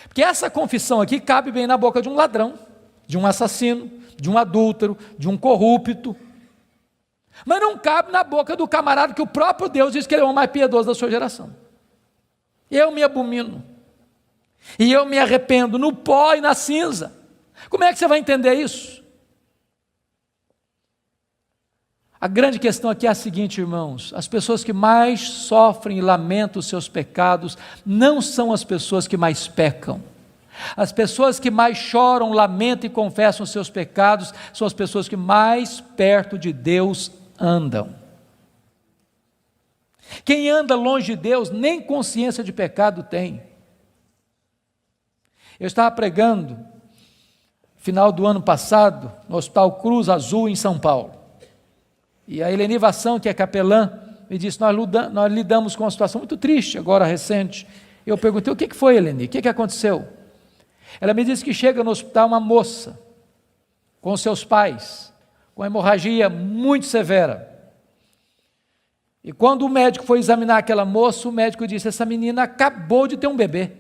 Porque essa confissão aqui cabe bem na boca de um ladrão, de um assassino, de um adúltero, de um corrupto. Mas não cabe na boca do camarada que o próprio Deus diz que ele é o mais piedoso da sua geração. Eu me abomino. E eu me arrependo no pó e na cinza. Como é que você vai entender isso? A grande questão aqui é a seguinte, irmãos: as pessoas que mais sofrem e lamentam os seus pecados não são as pessoas que mais pecam. As pessoas que mais choram, lamentam e confessam os seus pecados são as pessoas que mais perto de Deus andam. Quem anda longe de Deus nem consciência de pecado tem. Eu estava pregando final do ano passado no Hospital Cruz Azul em São Paulo. E a Eleni Vassão, que é capelã, me disse, nós lidamos com uma situação muito triste, agora recente. Eu perguntei, o que foi, Eleni? O que aconteceu? Ela me disse que chega no hospital uma moça, com seus pais, com hemorragia muito severa. E quando o médico foi examinar aquela moça, o médico disse, essa menina acabou de ter um bebê.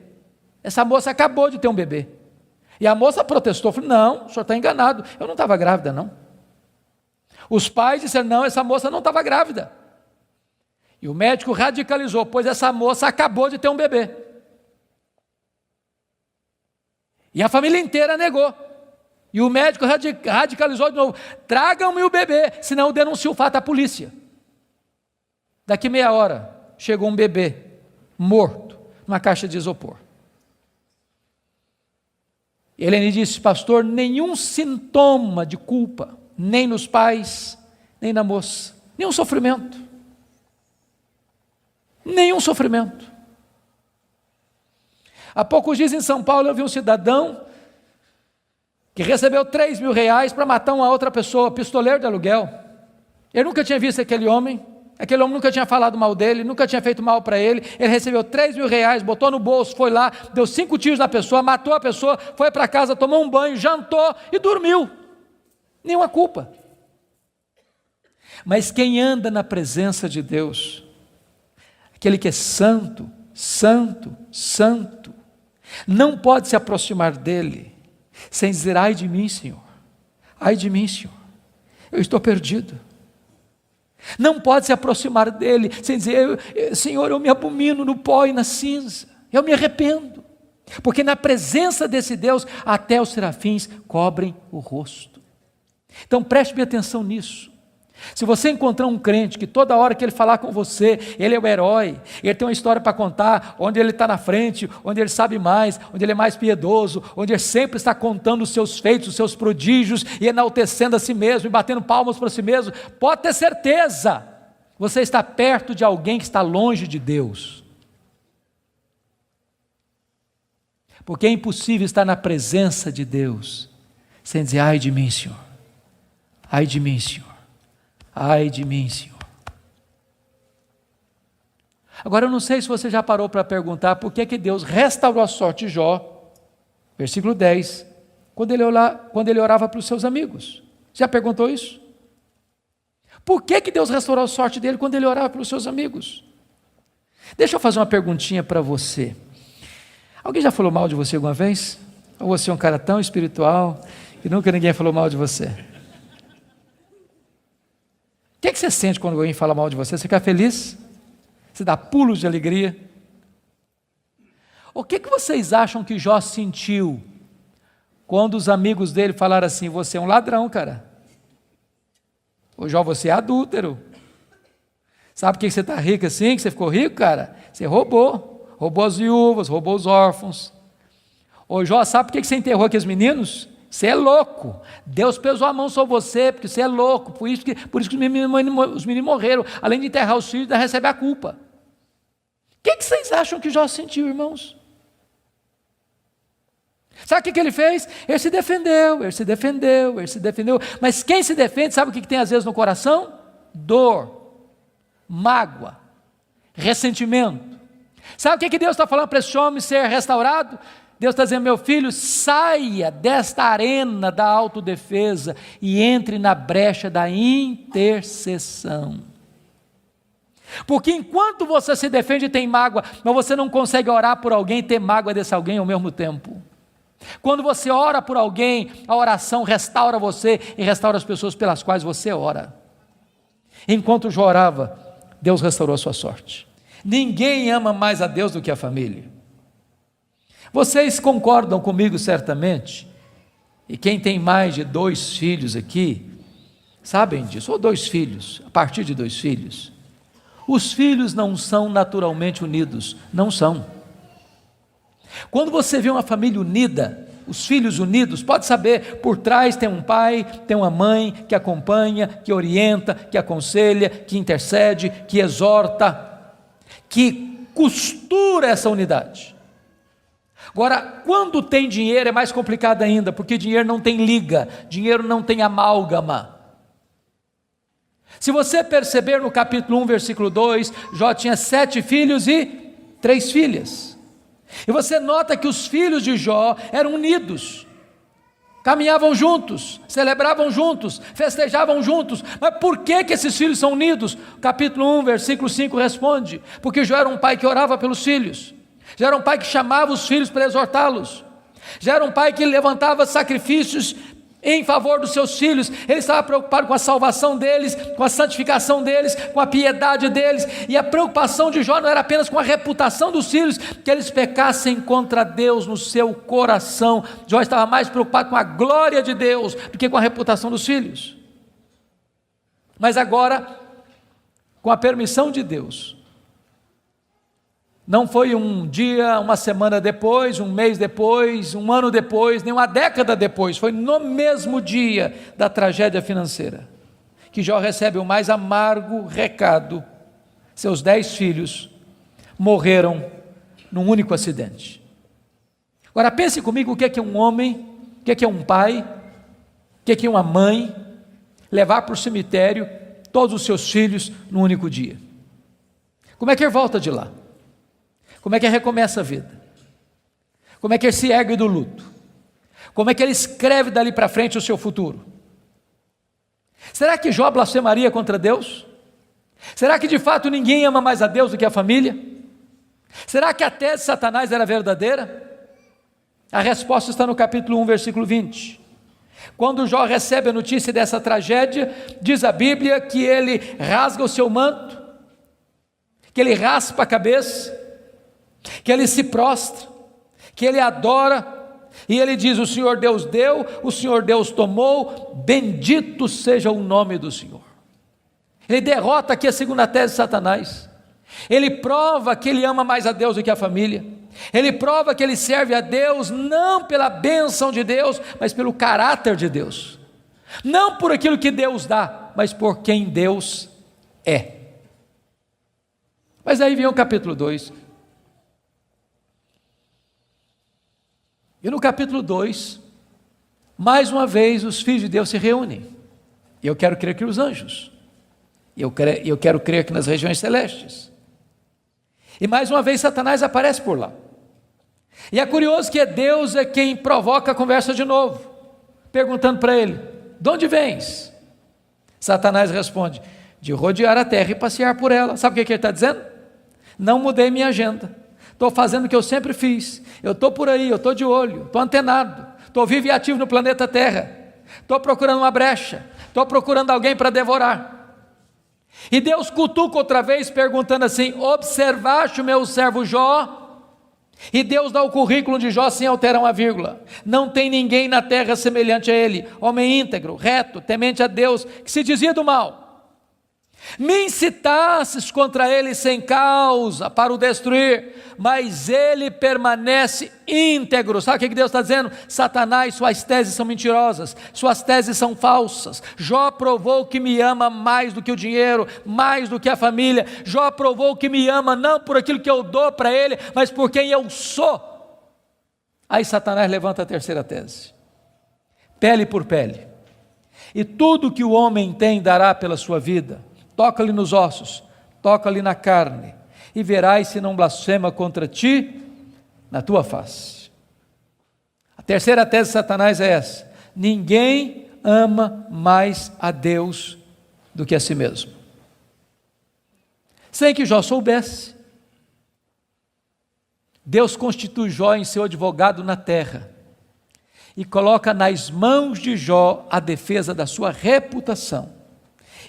Essa moça acabou de ter um bebê. E a moça protestou, falou, não, o senhor está enganado, eu não estava grávida não. Os pais disseram, não, essa moça não estava grávida. E o médico radicalizou, pois essa moça acabou de ter um bebê. E a família inteira negou. E o médico radicalizou de novo, tragam-me o bebê, senão eu denuncio o fato à polícia. Daqui meia hora, chegou um bebê, morto, numa caixa de isopor. Eleni disse, pastor, nenhum sintoma de culpa, nem nos pais, nem na moça, nenhum sofrimento. Nenhum sofrimento. Há poucos dias em São Paulo eu vi um cidadão que recebeu R$3.000 para matar uma outra pessoa, pistoleiro de aluguel. Ele nunca tinha visto aquele homem nunca tinha falado mal dele, nunca tinha feito mal para ele. Ele recebeu R$3.000, botou no bolso, foi lá, deu 5 tiros na pessoa, matou a pessoa, foi para casa, tomou um banho, jantou e dormiu. Nenhuma culpa. Mas quem anda na presença de Deus, aquele que é santo, santo, santo, não pode se aproximar dele sem dizer, ai de mim, Senhor, eu estou perdido. Não pode se aproximar dele sem dizer, Senhor, eu me abomino no pó e na cinza, eu me arrependo, porque na presença desse Deus, até os serafins cobrem o rosto. Então preste bem atenção nisso. Se você encontrar um crente que toda hora que ele falar com você, ele é o herói, ele tem uma história para contar, onde ele está na frente, onde ele sabe mais, onde ele é mais piedoso, onde ele sempre está contando os seus feitos, os seus prodígios, e enaltecendo a si mesmo, e batendo palmas para si mesmo, pode ter certeza, você está perto de alguém que está longe de Deus. Porque é impossível estar na presença de Deus, sem dizer, ai de mim, Senhor, ai de mim, Senhor. Ai de mim, Senhor. Agora eu não sei se você já parou para perguntar por que Deus restaurou a sorte de Jó, versículo 10, quando ele orava para os seus amigos. Já perguntou isso? Por que Deus restaurou a sorte dele quando ele orava pelos seus amigos? Deixa eu fazer uma perguntinha para você. Alguém já falou mal de você alguma vez? Ou você é um cara tão espiritual que nunca ninguém falou mal de você? O que você sente quando alguém fala mal de você? Você fica feliz? Você dá pulos de alegria? O que vocês acham que Jó sentiu quando os amigos dele falaram assim, você é um ladrão, cara? Ô Jó, você é adúltero. Sabe por que você está rico assim, que você ficou rico, cara? Você roubou as viúvas, roubou os órfãos. Ô Jó, sabe por que você enterrou aqueles meninos? Você é louco, Deus pesou a mão sobre você, porque você é louco, por isso que os meninos morreram, além de enterrar os filhos, ainda recebe a culpa. O que vocês acham que Jó sentiu, irmãos? Sabe o que ele fez? Ele se defendeu, mas quem se defende, sabe o que tem às vezes no coração? Dor, mágoa, ressentimento. Sabe o que Deus está falando para esse homem ser restaurado? Deus está dizendo, meu filho, saia desta arena da autodefesa e entre na brecha da intercessão. Porque enquanto você se defende e tem mágoa, mas você não consegue orar por alguém e ter mágoa desse alguém ao mesmo tempo. Quando você ora por alguém, a oração restaura você e restaura as pessoas pelas quais você ora. Enquanto Jó orava, Deus restaurou a sua sorte. Ninguém ama mais a Deus do que a família. Vocês concordam comigo certamente, e quem tem mais de 2 filhos aqui, sabem disso, ou 2 filhos, a partir de 2 filhos, os filhos não são naturalmente unidos, não são. Quando você vê uma família unida, os filhos unidos, pode saber, por trás tem um pai, tem uma mãe que acompanha, que orienta, que aconselha, que intercede, que exorta, que costura essa unidade. Agora, quando tem dinheiro é mais complicado ainda, porque dinheiro não tem liga, dinheiro não tem amálgama. Se você perceber no capítulo 1, versículo 2, Jó tinha 7 filhos e 3 filhas. E você nota que os filhos de Jó eram unidos, caminhavam juntos, celebravam juntos, festejavam juntos. Mas por que esses filhos são unidos? Capítulo 1, versículo 5 responde: porque Jó era um pai que orava pelos filhos, já era um pai que chamava os filhos para exortá-los, já era um pai que levantava sacrifícios em favor dos seus filhos. Ele estava preocupado com a salvação deles, com a santificação deles, com a piedade deles. E a preocupação de Jó não era apenas com a reputação dos filhos, que eles pecassem contra Deus no seu coração. Jó estava mais preocupado com a glória de Deus do que com a reputação dos filhos. Mas agora, com a permissão de Deus, não foi um dia, uma semana depois, um mês depois, um ano depois, nem uma década depois, foi no mesmo dia da tragédia financeira, que Jó recebe o mais amargo recado: seus 10 filhos morreram num único acidente. Agora pense comigo o que é um homem, o que é um pai, o que é uma mãe, levar para o cemitério todos os seus filhos num único dia. Como é que ele volta de lá? Como é que ele recomeça a vida? Como é que ele se ergue do luto? Como é que ele escreve dali para frente o seu futuro? Será que Jó blasfemaria contra Deus? Será que de fato ninguém ama mais a Deus do que a família? Será que a tese de Satanás era verdadeira? A resposta está no capítulo 1, versículo 20. Quando Jó recebe a notícia dessa tragédia, diz a Bíblia que ele rasga o seu manto, que ele raspa a cabeça, que ele se prostra, que ele adora, e ele diz: o Senhor Deus deu, o Senhor Deus tomou, bendito seja o nome do Senhor. Ele derrota aqui a segunda tese de Satanás. Ele prova que ele ama mais a Deus do que a família. Ele prova que ele serve a Deus não pela bênção de Deus, mas pelo caráter de Deus, não por aquilo que Deus dá, mas por quem Deus é. Mas aí vem o capítulo 2, e no capítulo 2, mais uma vez os filhos de Deus se reúnem. E eu quero crer que os anjos, eu quero crer que nas regiões celestes. E mais uma vez Satanás aparece por lá. E é curioso que Deus é quem provoca a conversa de novo, perguntando para ele: de onde vens? Satanás responde: de rodear a terra e passear por ela. Sabe o que ele está dizendo? Não mudei minha agenda, estou fazendo o que eu sempre fiz, eu estou por aí, eu estou de olho, estou antenado, estou vivo e ativo no planeta Terra, estou procurando uma brecha, estou procurando alguém para devorar. E Deus cutuca outra vez, perguntando assim: observaste o meu servo Jó? E Deus dá o currículo de Jó sem alterar uma vírgula: não tem ninguém na terra semelhante a ele, homem íntegro, reto, temente a Deus, que se dizia do mal. Me incitasses contra ele sem causa para o destruir, mas ele permanece íntegro. Sabe o que Deus está dizendo? Satanás, suas teses são mentirosas, suas teses são falsas. Jó provou que me ama mais do que o dinheiro, mais do que a família. Jó provou que me ama não por aquilo que eu dou para ele, mas por quem eu sou. Aí Satanás levanta a terceira tese: pele por pele, e tudo que o homem tem dará pela sua vida. Toca-lhe nos ossos, toca-lhe na carne, e verás se não blasfema contra ti na tua face. A terceira tese de Satanás é essa: ninguém ama mais a Deus do que a si mesmo. Sem que Jó soubesse, Deus constitui Jó em seu advogado na terra, e coloca nas mãos de Jó a defesa da sua reputação.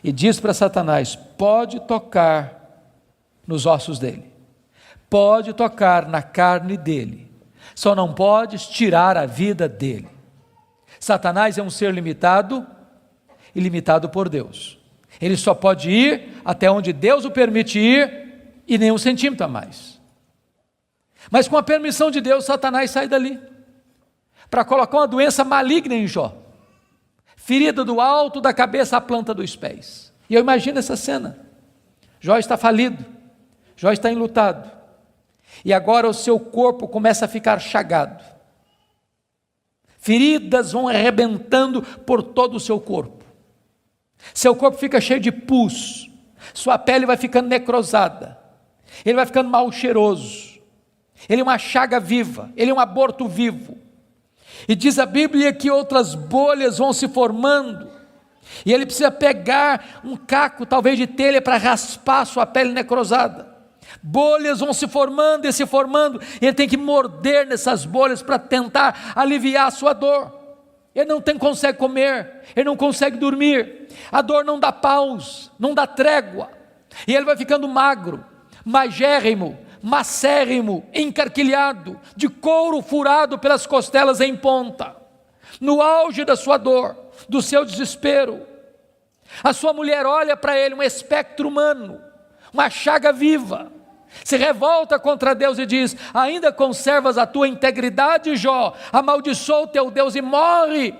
E diz para Satanás: pode tocar nos ossos dele, pode tocar na carne dele, só não podes tirar a vida dele. Satanás é um ser limitado e limitado por Deus. Ele só pode ir até onde Deus o permite ir, e nem um centímetro a mais. Mas com a permissão de Deus, Satanás sai dali para colocar uma doença maligna em Jó, ferida do alto da cabeça à planta dos pés. E eu imagino essa cena: Jó está falido, Jó está enlutado, e agora o seu corpo começa a ficar chagado, feridas vão arrebentando por todo o seu corpo, seu corpo fica cheio de pus, sua pele vai ficando necrosada, ele vai ficando mal cheiroso, ele é uma chaga viva, ele é um aborto vivo. E diz a Bíblia que outras bolhas vão se formando, e ele precisa pegar um caco, talvez de telha, para raspar sua pele necrosada. Bolhas vão se formando, e ele tem que morder nessas bolhas para tentar aliviar a sua dor. Ele não consegue comer, ele não consegue dormir, a dor não dá pausa, não dá trégua, e ele vai ficando magro, magérrimo, macérrimo, encarquilhado, de couro furado pelas costelas em ponta, no auge da sua dor, do seu desespero. A sua mulher olha para ele, um espectro humano, uma chaga viva, se revolta contra Deus e diz: ainda conservas a tua integridade, Jó? Amaldiçoa o teu Deus e morre.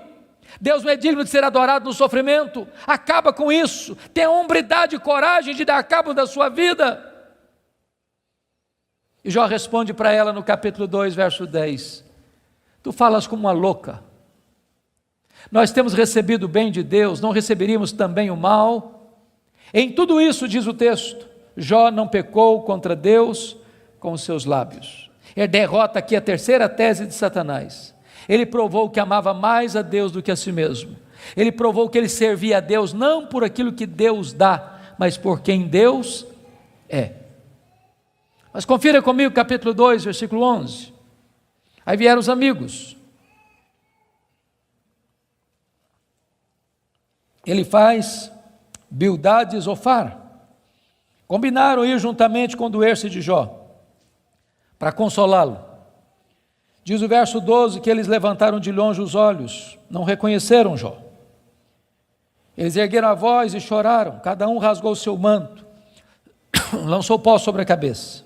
Deus não é digno de ser adorado no sofrimento. Acaba com isso, tenha hombridade e coragem de dar cabo da sua vida. E Jó responde para ela no capítulo 2, verso 10: tu falas como uma louca. Nós temos recebido o bem de Deus, não receberíamos também o mal? Em tudo isso, diz o texto, Jó não pecou contra Deus com os seus lábios. Ele derrota aqui a terceira tese de Satanás. Ele provou que amava mais a Deus do que a si mesmo. Ele provou que ele servia a Deus não por aquilo que Deus dá, mas por quem Deus é. Mas confira comigo capítulo 2, versículo 11. Aí vieram os amigos. Ele faz Bildade e Zofar. Combinaram ir juntamente condoer-se de Jó, para consolá-lo. Diz o verso 12 que eles levantaram de longe os olhos, não reconheceram Jó. Eles ergueram a voz e choraram, cada um rasgou o seu manto, lançou pó sobre a cabeça.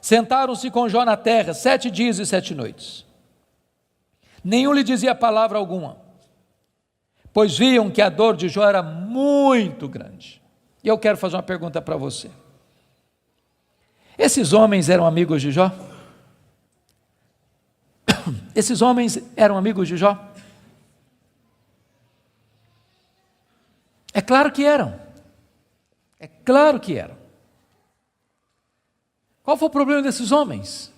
Sentaram-se com Jó na terra 7 dias e 7 noites. Nenhum lhe dizia palavra alguma, pois viam que a dor de Jó era muito grande. E eu quero fazer uma pergunta para você. Esses homens eram amigos de Jó? Esses homens eram amigos de Jó? É claro que eram. É claro que eram. Qual foi o problema desses homens?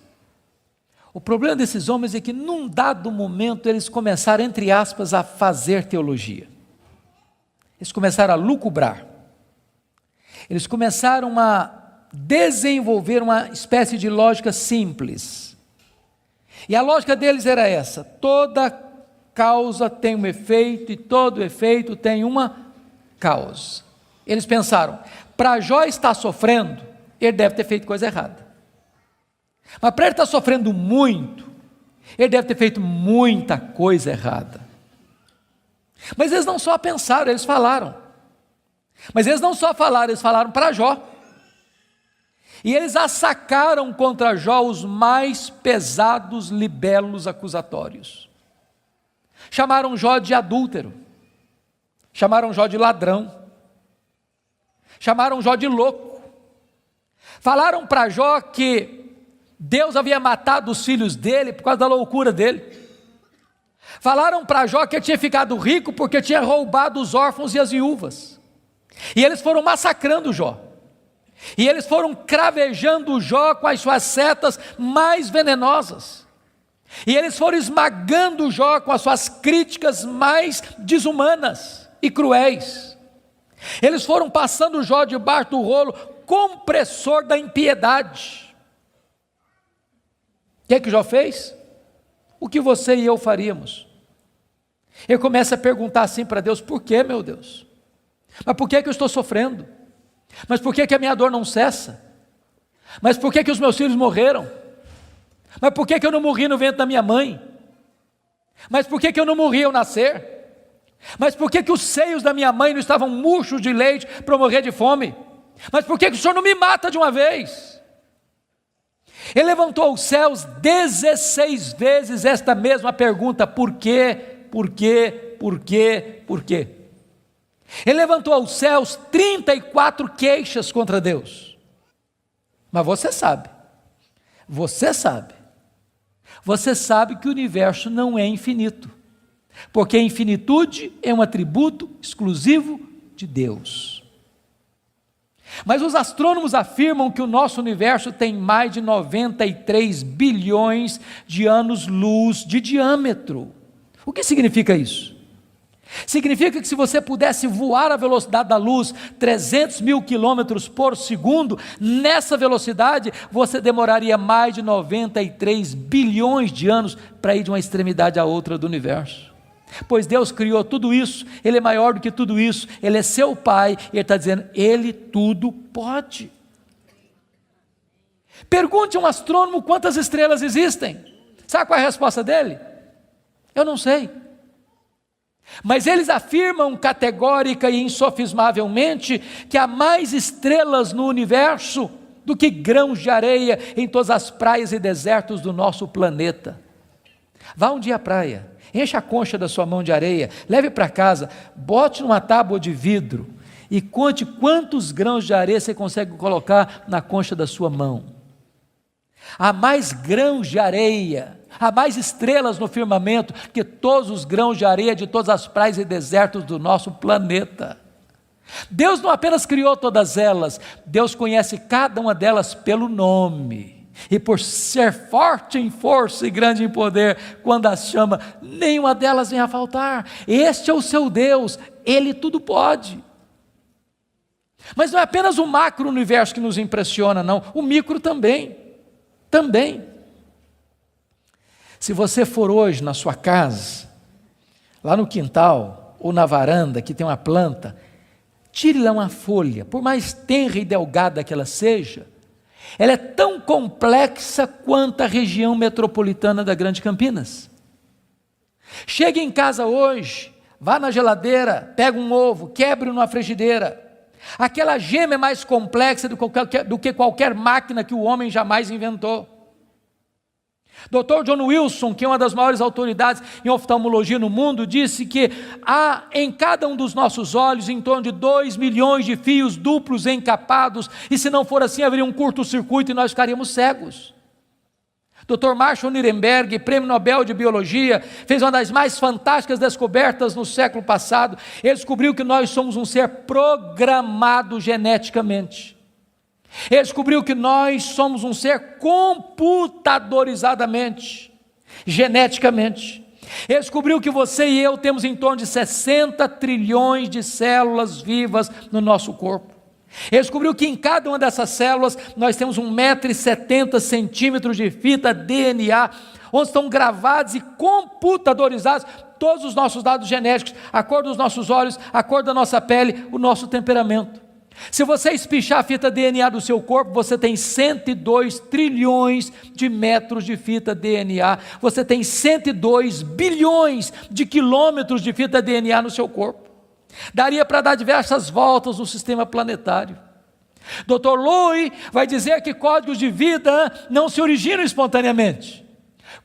O problema desses homens é que num dado momento eles começaram, entre aspas, a fazer teologia. Eles começaram a lucubrar. Eles começaram a desenvolver uma espécie de lógica simples. E a lógica deles era essa: toda causa tem um efeito e todo efeito tem uma causa. Eles pensaram, para Jó estar sofrendo, ele deve ter feito coisa errada. Mas para ele estar sofrendo muito, ele deve ter feito muita coisa errada. Mas eles não só pensaram, eles falaram. Mas eles não só falaram, eles falaram para Jó. E eles assacaram contra Jó os mais pesados libelos acusatórios. Chamaram Jó de adúltero, chamaram Jó de ladrão, chamaram Jó de louco. Falaram para Jó que Deus havia matado os filhos dele por causa da loucura dele. Falaram para Jó que ele tinha ficado rico porque tinha roubado os órfãos e as viúvas. E eles foram massacrando Jó. E eles foram cravejando Jó com as suas setas mais venenosas. E eles foram esmagando Jó com as suas críticas mais desumanas e cruéis. Eles foram passando Jó debaixo do rolo compressor da impiedade. O que é que Jó fez? O que você e eu faríamos? Ele começa a perguntar assim para Deus: por que, meu Deus? Mas por que eu estou sofrendo? Mas por que a minha dor não cessa? Mas por que os meus filhos morreram? Mas por que eu não morri no ventre da minha mãe? Mas por que eu não morri ao nascer? Mas por que os seios da minha mãe não estavam murchos de leite para eu morrer de fome? Mas por que o Senhor não me mata de uma vez? Ele levantou aos céus 16 vezes esta mesma pergunta: por quê, por quê, por quê, por quê? Ele levantou aos céus 34 queixas contra Deus. Mas você sabe que o universo não é infinito, porque a infinitude é um atributo exclusivo de Deus. Mas os astrônomos afirmam que o nosso universo tem mais de 93 bilhões de anos-luz de diâmetro. O que significa isso? Significa que se você pudesse voar à velocidade da luz, 300 mil quilômetros por segundo, nessa velocidade você demoraria mais de 93 bilhões de anos para ir de uma extremidade à outra do universo. Pois Deus criou tudo isso, Ele é maior do que tudo isso, Ele é seu Pai, e Ele está dizendo, Ele tudo pode. Pergunte a um astrônomo quantas estrelas existem. Sabe qual é a resposta dele? Eu não sei. Mas eles afirmam categórica e insofismavelmente que há mais estrelas no universo do que grãos de areia em todas as praias e desertos do nosso planeta. Vá um dia à praia, encha a concha da sua mão de areia, leve para casa, bote numa tábua de vidro e conte quantos grãos de areia você consegue colocar na concha da sua mão. Há mais grãos de areia, há mais estrelas no firmamento que todos os grãos de areia de todas as praias e desertos do nosso planeta. Deus não apenas criou todas elas, Deus conhece cada uma delas pelo nome. E por ser forte em força e grande em poder, quando as chama, nenhuma delas vem a faltar. Este é o seu Deus, Ele tudo pode. Mas não é apenas o macro-universo que nos impressiona, não, o micro também. Se você for hoje na sua casa, lá no quintal ou na varanda que tem uma planta, tire lá uma folha, por mais tenra e delgada que ela seja, ela é tão complexa quanto a região metropolitana da Grande Campinas. Chegue em casa hoje, vá na geladeira, pega um ovo, quebre numa frigideira. Aquela gema é mais complexa do que qualquer máquina que o homem jamais inventou. Dr. John Wilson, que é uma das maiores autoridades em oftalmologia no mundo, disse que há em cada um dos nossos olhos em torno de 2 milhões de fios duplos encapados, e se não for assim haveria um curto-circuito e nós ficaríamos cegos. Dr. Marshall Nirenberg, prêmio Nobel de Biologia, fez uma das mais fantásticas descobertas no século passado. Ele descobriu que nós somos um ser programado geneticamente. Ele descobriu que nós somos um ser computadorizadamente, geneticamente. Ele descobriu que você e eu temos em torno de 60 trilhões de células vivas no nosso corpo. Ele descobriu que em cada uma dessas células nós temos 1,70 m de fita DNA, onde estão gravados e computadorizados todos os nossos dados genéticos, a cor dos nossos olhos, a cor da nossa pele, o nosso temperamento. Se você espichar a fita DNA do seu corpo, você tem 102 trilhões de metros de fita DNA, você tem 102 bilhões de quilômetros de fita DNA no seu corpo. Daria para dar diversas voltas no sistema planetário. Dr. Lowy vai dizer que códigos de vida não se originam espontaneamente.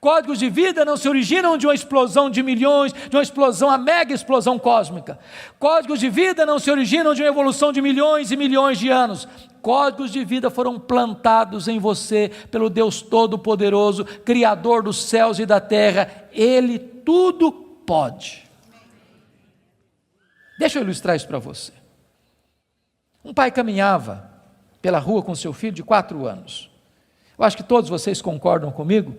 Códigos de vida não se originam de uma explosão de milhões, de uma explosão, a mega explosão cósmica. Códigos de vida não se originam de uma evolução de milhões e milhões de anos. Códigos de vida foram plantados em você pelo Deus Todo-Poderoso, Criador dos céus e da terra. Ele tudo pode. Deixa eu ilustrar isso para você. Um pai caminhava pela rua com seu filho de 4 anos. Eu acho que todos vocês concordam comigo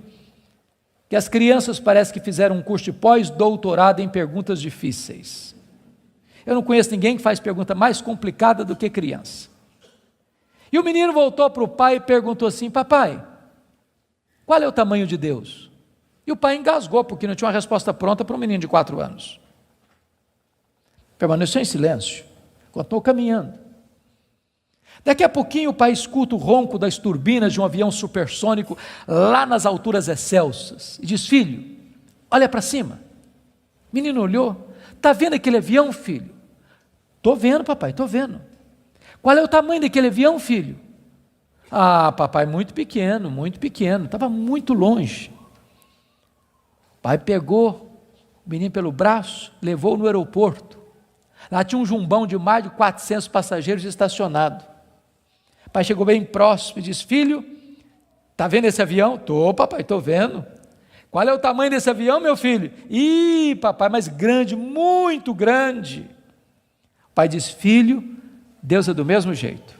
que as crianças parece que fizeram um curso de pós-doutorado em perguntas difíceis. Eu não conheço ninguém que faz pergunta mais complicada do que criança. E o menino voltou para o pai e perguntou assim: papai, qual é o tamanho de Deus? E o pai engasgou, porque não tinha uma resposta pronta para um menino de 4 anos. Permaneceu em silêncio, continuou caminhando. Daqui a pouquinho o pai escuta o ronco das turbinas de um avião supersônico lá nas alturas excelsas e diz: filho, olha para cima. O menino olhou: está vendo aquele avião, filho? Estou vendo, papai, estou vendo. Qual é o tamanho daquele avião, filho? Ah, papai, muito pequeno, estava muito longe. O pai pegou o menino pelo braço, levou-o no aeroporto. Lá tinha um jumbão de mais de 400 passageiros estacionado. O pai chegou bem próximo e disse: filho, está vendo esse avião? Estou, papai, estou vendo. Qual é o tamanho desse avião, meu filho? Ih, papai, mas grande, muito grande. pai diz: filho, Deus é do mesmo jeito.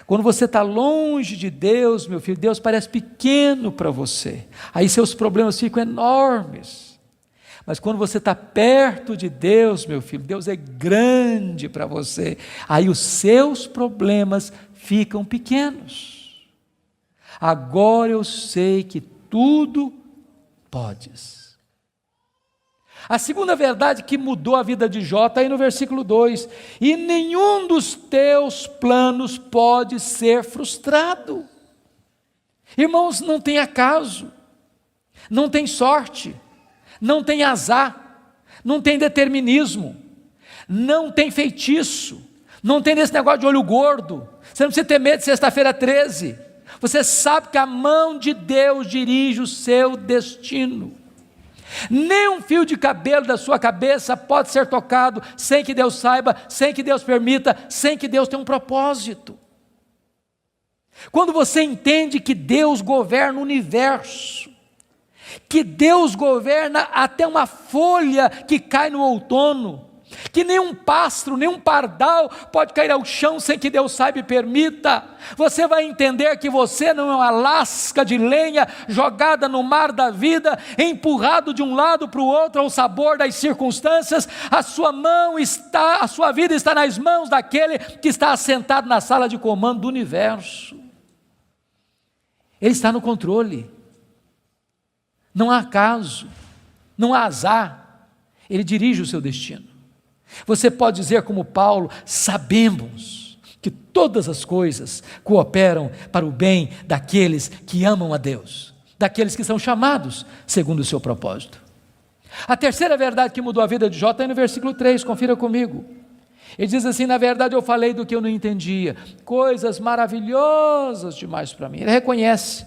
Quando você está longe de Deus, meu filho, Deus parece pequeno para você, aí seus problemas ficam enormes. Mas quando você está perto de Deus, meu filho, Deus é grande para você, aí os seus problemas ficam pequenos. Agora eu sei que tudo podes. A segunda verdade que mudou a vida de Jó está aí no versículo 2: e nenhum dos teus planos pode ser frustrado. Irmãos, não tem acaso, não tem sorte, não tem azar, não tem determinismo, não tem feitiço, não tem esse negócio de olho gordo. Você não precisa ter medo de sexta-feira 13. Você sabe que a mão de Deus dirige o seu destino. Nem um fio de cabelo da sua cabeça pode ser tocado sem que Deus saiba, sem que Deus permita, sem que Deus tenha um propósito. Quando você entende que Deus governa o universo, que Deus governa até uma folha que cai no outono, que nenhum pássaro, nenhum pardal pode cair ao chão sem que Deus saiba e permita, você vai entender que você não é uma lasca de lenha jogada no mar da vida, empurrado de um lado para o outro ao sabor das circunstâncias. A sua vida está nas mãos daquele que está assentado na sala de comando do universo. Ele está no controle. Não há acaso, não há azar, ele dirige o seu destino. Você pode dizer como Paulo: sabemos que todas as coisas cooperam para o bem daqueles que amam a Deus, daqueles que são chamados segundo o seu propósito. A terceira verdade que mudou a vida de Jó está aí no versículo 3, confira comigo. Ele diz assim: na verdade eu falei do que eu não entendia, coisas maravilhosas demais para mim. Ele reconhece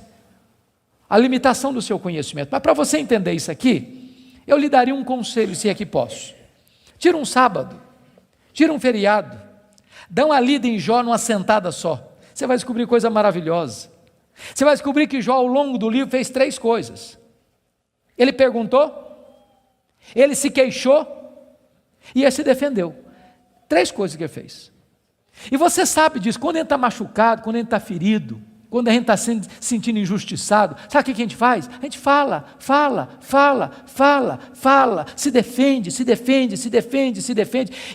a limitação do seu conhecimento, mas para você entender isso aqui, eu lhe daria um conselho, se é que posso. Tira um sábado, tira um feriado, dá uma lida em Jó numa sentada só, você vai descobrir coisa maravilhosa. Você vai descobrir que Jó, ao longo do livro, fez 3 coisas. Ele perguntou, ele se queixou e ele se defendeu. 3 coisas que ele fez. E você sabe disso, quando ele está machucado, quando ele está ferido, quando a gente está se sentindo injustiçado, sabe o que a gente faz? A gente fala, se defende,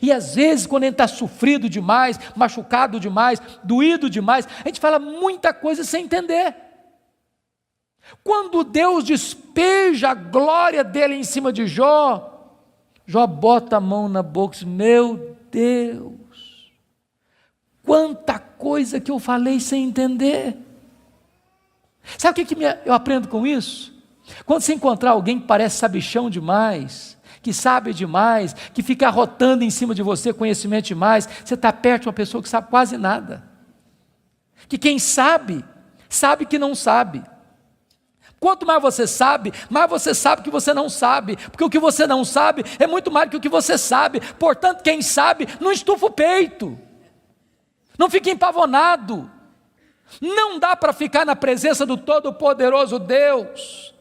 e às vezes quando a gente está sofrido demais, machucado demais, doído demais, a gente fala muita coisa sem entender. Quando Deus despeja a glória dele em cima de Jó, Jó bota a mão na boca e diz: meu Deus, quanta coisa que eu falei sem entender. Sabe o que eu aprendo com isso? Quando você encontrar alguém que parece sabichão demais, que sabe demais, que fica arrotando em cima de você conhecimento demais, você está perto de uma pessoa que sabe quase nada. Que quem sabe, sabe que não sabe. Quanto mais você sabe que você não sabe, porque o que você não sabe é muito mais do que o que você sabe. Portanto, quem sabe, não estufa o peito, não fica empavonado. Não dá para ficar na presença do Todo-Poderoso Deus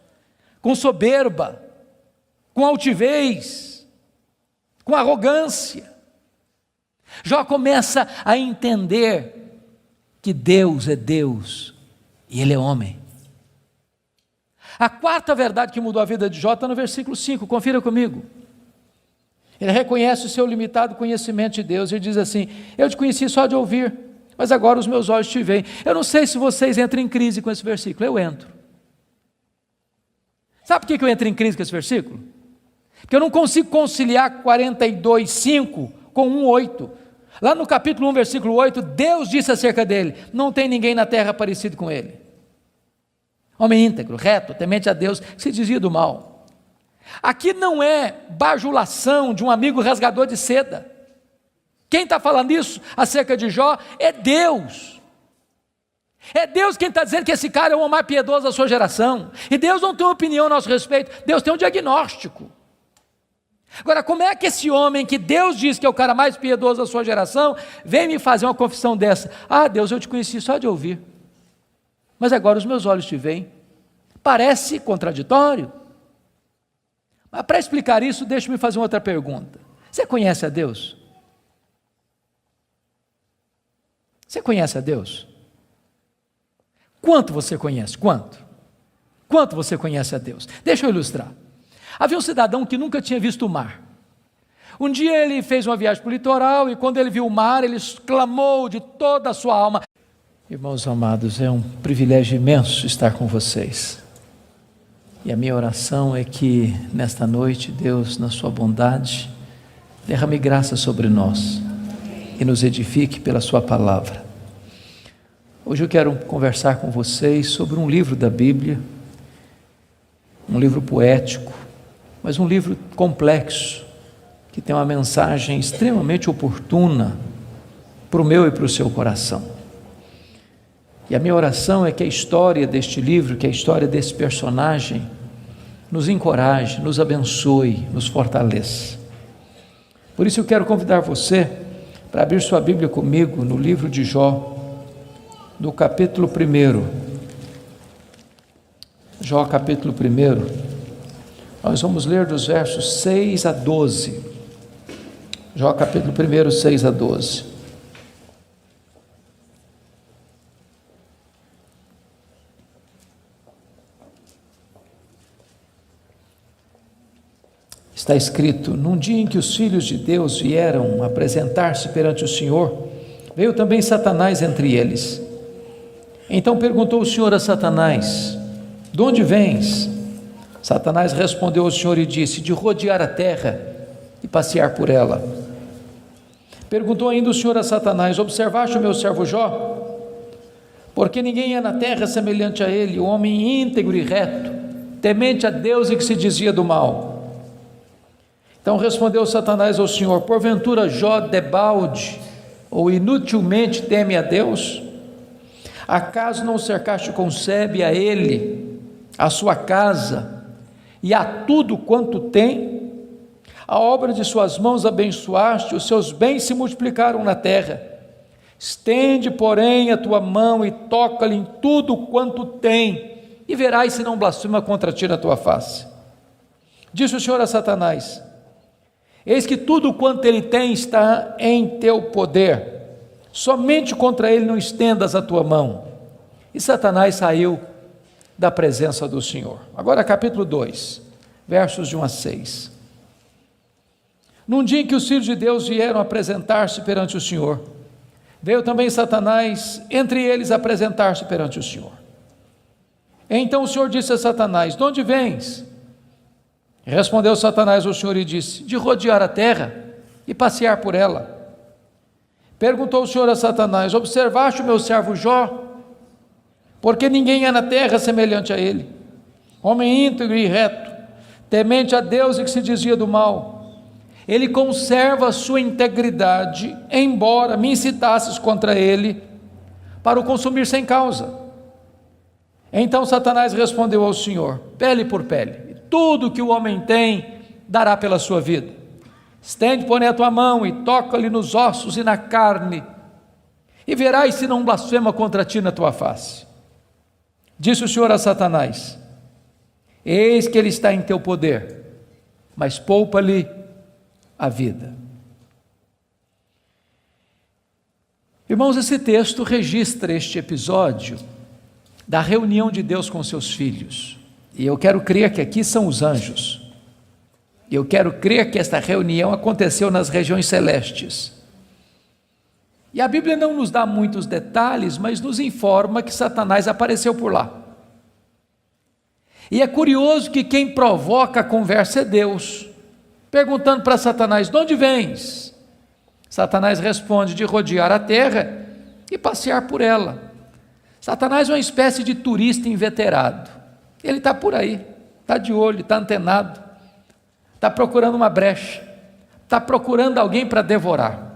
com soberba, com altivez, com arrogância. Jó começa a entender que Deus é Deus e ele é homem. A quarta verdade que mudou a vida de Jó está no versículo 5, confira comigo. Ele reconhece o seu limitado conhecimento de Deus, ele diz assim: eu te conheci só de ouvir, mas agora os meus olhos te veem. Eu não sei se vocês entram em crise com esse versículo, eu entro. Sabe por que eu entro em crise com esse versículo? Porque eu não consigo conciliar 42:5 com 1:8. Lá no capítulo 1, versículo 8, Deus disse acerca dele: não tem ninguém na terra parecido com ele. Homem íntegro, reto, temente a Deus, que se desvia do mal. Aqui não é bajulação de um amigo rasgador de seda. Quem está falando isso acerca de Jó é Deus. É Deus quem está dizendo que esse cara é o homem mais piedoso da sua geração. E Deus não tem uma opinião a nosso respeito, Deus tem um diagnóstico. Agora, como é que esse homem que Deus diz que é o cara mais piedoso da sua geração, vem me fazer uma confissão dessa? Ah, Deus, eu te conheci só de ouvir, mas agora os meus olhos te veem. Parece contraditório. Mas para explicar isso, deixe-me fazer uma outra pergunta. Você conhece a Deus? Você conhece a Deus? Quanto você conhece? Quanto? Quanto você conhece a Deus? Deixa eu ilustrar. Havia um cidadão que nunca tinha visto o mar. Um dia ele fez uma viagem para o litoral e quando ele viu o mar, ele exclamou de toda a sua alma: irmãos amados, é um privilégio imenso estar com vocês. E a minha oração é que nesta noite Deus, na sua bondade, derrame graça sobre nós e nos edifique pela sua palavra. Hoje eu quero conversar com vocês sobre um livro da Bíblia, um livro poético, mas um livro complexo, que tem uma mensagem extremamente oportuna para o meu e para o seu coração. E a minha oração é que a história deste livro, que a história desse personagem, nos encoraje, nos abençoe, nos fortaleça. Por isso eu quero convidar você para abrir sua Bíblia comigo no livro de Jó, no capítulo 1. Jó capítulo 1. Nós vamos ler dos versos 6 a 12. Jó capítulo 1, 6 a 12. Está escrito: num dia em que os filhos de Deus vieram apresentar-se perante o Senhor, veio também Satanás entre eles. Então perguntou o Senhor a Satanás: de onde vens? Satanás respondeu ao Senhor e disse: de rodear a terra e passear por ela. Perguntou ainda o Senhor a Satanás: observaste o meu servo Jó? Porque ninguém é na terra semelhante a ele, homem íntegro e reto, temente a Deus e que se desvia do mal. Então respondeu Satanás ao Senhor: porventura Jó debalde ou inutilmente teme a Deus? Acaso não cercaste com sebe a ele, a sua casa e a tudo quanto tem? A obra de suas mãos abençoaste, os seus bens se multiplicaram na terra. Estende, porém, a tua mão e toca-lhe em tudo quanto tem, e verás se não blasfema contra ti na tua face. Disse o Senhor a Satanás: eis que tudo quanto ele tem está em teu poder, somente contra ele não estendas a tua mão. E Satanás saiu da presença do Senhor. Agora capítulo 2, versos de 1 a 6. Num dia em que os filhos de Deus vieram apresentar-se perante o Senhor, veio também Satanás entre eles apresentar-se perante o Senhor. Então o Senhor disse a Satanás: de onde vens? Respondeu Satanás ao Senhor e disse: de rodear a terra e passear por ela. Perguntou o Senhor a Satanás: observaste o meu servo Jó? Porque ninguém é na terra semelhante a ele, homem íntegro e reto, temente a Deus e que se desvia do mal. Ele conserva a sua integridade, embora me incitasses contra ele para o consumir sem causa. Então Satanás respondeu ao Senhor: pele por pele, tudo que o homem tem dará pela sua vida. Estende, porém, a tua mão e toca-lhe nos ossos e na carne, e verás se não blasfema contra ti na tua face. Disse o Senhor a Satanás: eis que ele está em teu poder, mas poupa-lhe a vida. Irmãos, esse texto registra este episódio da reunião de Deus com seus filhos. E eu quero crer que aqui são os anjos. Eu quero crer que esta reunião aconteceu nas regiões celestes. E a Bíblia não nos dá muitos detalhes, mas nos informa que Satanás apareceu por lá. E é curioso que quem provoca a conversa é Deus, perguntando para Satanás: de onde vens? Satanás responde: de rodear a terra e passear por ela. Satanás é uma espécie de turista inveterado. Ele está por aí, está de olho, está antenado, está procurando uma brecha, está procurando alguém para devorar.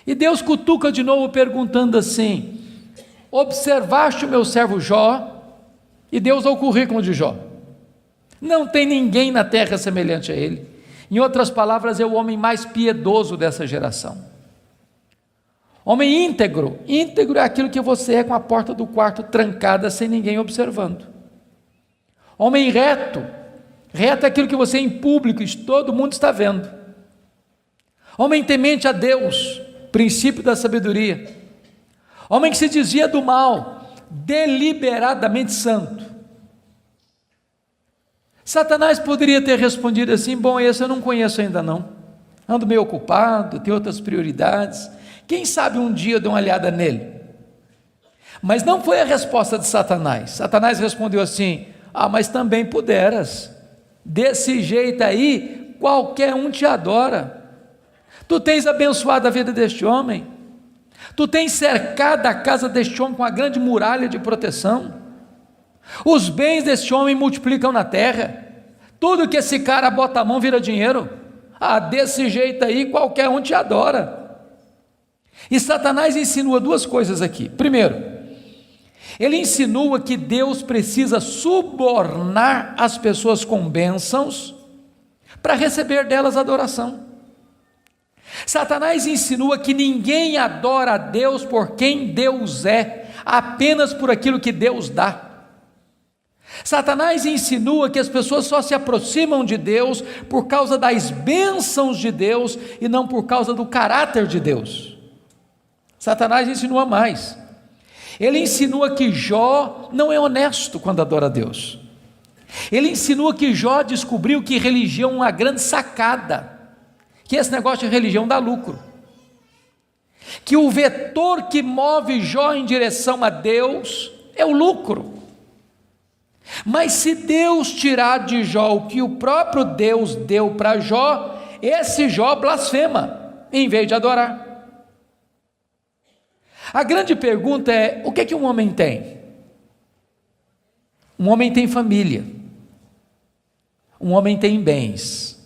E Deus cutuca de novo perguntando assim: observaste o meu servo Jó? E Deus dá o currículo de Jó. Não tem ninguém na terra semelhante a ele. Em outras palavras, é o homem mais piedoso dessa geração. Homem íntegro. Íntegro é aquilo que você é com a porta do quarto trancada sem ninguém observando. Homem reto. Reto é aquilo que você é em público e todo mundo está vendo. Homem temente a Deus, princípio da sabedoria. homem que se dizia do mal, deliberadamente santo. Satanás poderia ter respondido assim: bom, esse eu não conheço ainda não, ando meio ocupado, tenho outras prioridades, quem sabe um dia eu dou uma olhada nele. Mas não foi a resposta de Satanás. Satanás respondeu assim: mas também puderas, desse jeito aí, qualquer um te adora. Tu tens abençoado a vida deste homem, tu tens cercado a casa deste homem com uma grande muralha de proteção, os bens deste homem multiplicam na terra, tudo que esse cara bota a mão vira dinheiro. Desse jeito aí, qualquer um te adora. E Satanás insinua duas coisas aqui. Primeiro, ele insinua que Deus precisa subornar as pessoas com bênçãos para receber delas adoração. Satanás insinua que ninguém adora a Deus por quem Deus é, apenas por aquilo que Deus dá. Satanás insinua que as pessoas só se aproximam de Deus por causa das bênçãos de Deus e não por causa do caráter de Deus. Satanás insinua mais. Ele insinua que Jó não é honesto quando adora a Deus. Ele insinua que Jó descobriu que religião é uma grande sacada, que esse negócio de religião dá lucro, que o vetor que move Jó em direção a Deus é o lucro. Mas se Deus tirar de Jó o que o próprio Deus deu para Jó, esse Jó blasfema, em vez de adorar. A grande pergunta é: o que um homem tem? Um homem tem família, um homem tem bens.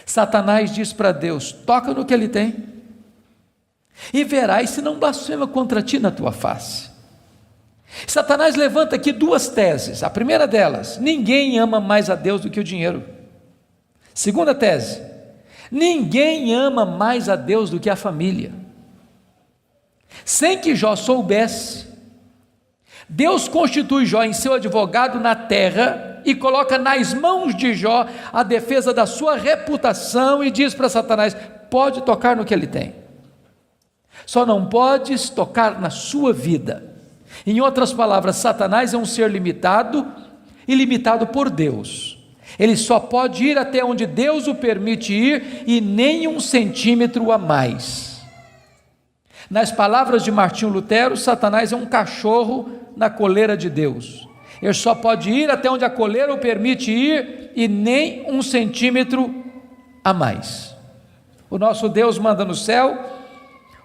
Satanás diz para Deus: toca no que ele tem, e verás se não blasfema contra ti na tua face. Satanás levanta aqui duas teses. A primeira delas: ninguém ama mais a Deus do que o dinheiro. Segunda tese: ninguém ama mais a Deus do que a família. Sem que Jó soubesse, Deus constitui Jó em seu advogado na terra e coloca nas mãos de Jó a defesa da sua reputação e diz para Satanás: pode tocar no que ele tem, só não podes tocar na sua vida. Em outras palavras, Satanás é um ser limitado e limitado por Deus. Ele só pode ir até onde Deus o permite ir e nem 1 centímetro a mais. Nas palavras de Martinho Lutero, Satanás é um cachorro na coleira de Deus. Ele só pode ir até onde a coleira o permite ir e nem 1 centímetro a mais. O nosso Deus manda no céu,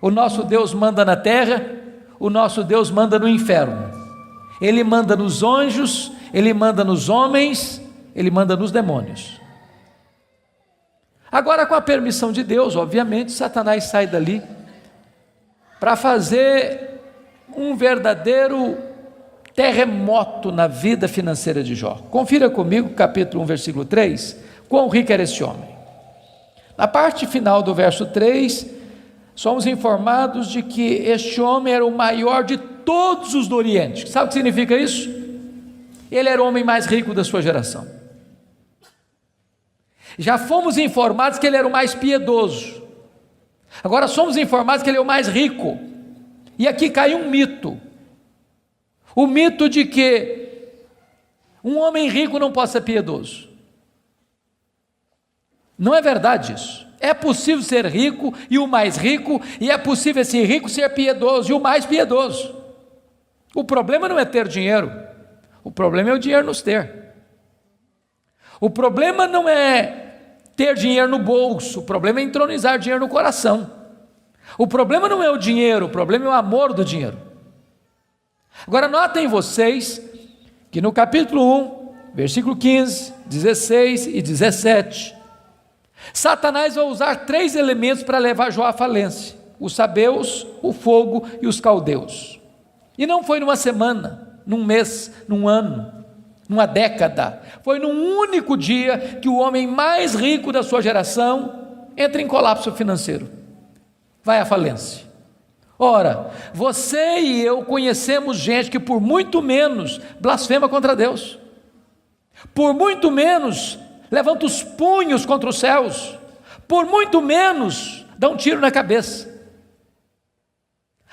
o nosso Deus manda na terra, o nosso Deus manda no inferno. Ele manda nos anjos, ele manda nos homens, ele manda nos demônios. Agora, com a permissão de Deus, obviamente, Satanás sai dali para fazer um verdadeiro terremoto na vida financeira de Jó. Confira comigo, capítulo 1, versículo 3, quão rico era esse homem. Na parte final do verso 3, somos informados de que este homem era o maior de todos os do Oriente. Sabe o que significa isso? Ele era o homem mais rico da sua geração. Já fomos informados que ele era o mais piedoso. Agora somos informados que ele é o mais rico. E aqui cai um mito. O mito de que um homem rico não pode ser piedoso. Não é verdade isso. É possível ser rico e o mais rico, e é possível esse rico ser piedoso e o mais piedoso. O problema não é ter dinheiro, o problema é o dinheiro nos ter. O problema não é ter dinheiro no bolso, o problema é entronizar dinheiro no coração. O problema não é o dinheiro, o problema é o amor do dinheiro. Agora notem vocês que no capítulo 1, versículo 15, 16 e 17, Satanás vai usar 3 elementos para levar Jó à falência: os sabeus, o fogo e os caldeus. E não foi numa semana, num mês, num ano, numa década. Foi num único dia que o homem mais rico da sua geração entra em colapso financeiro, vai à falência. Ora, você e eu conhecemos gente que por muito menos blasfema contra Deus, por muito menos levanta os punhos contra os céus, por muito menos dá um tiro na cabeça.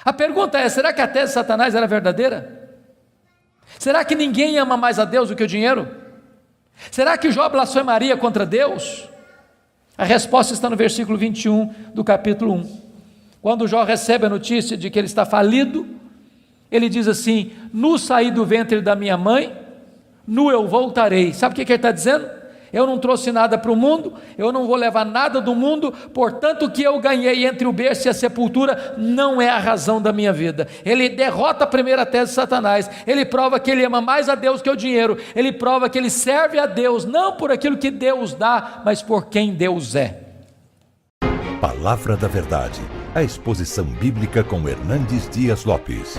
A pergunta é, será que a tese de Satanás era verdadeira? Será que ninguém ama mais a Deus do que o dinheiro? Será que Jó blasfemaria contra Deus? A resposta está no versículo 21 do capítulo 1. Quando Jó recebe a notícia de que ele está falido, ele diz assim: nu saí do ventre da minha mãe, nu eu voltarei. Sabe o que ele está dizendo? Eu não trouxe nada para o mundo, eu não vou levar nada do mundo, portanto o que eu ganhei entre o berço e a sepultura não é a razão da minha vida. Ele derrota a primeira tese de Satanás, ele prova que ele ama mais a Deus que o dinheiro, ele prova que ele serve a Deus, não por aquilo que Deus dá, mas por quem Deus é. Palavra da Verdade, a exposição bíblica com Hernandes Dias Lopes.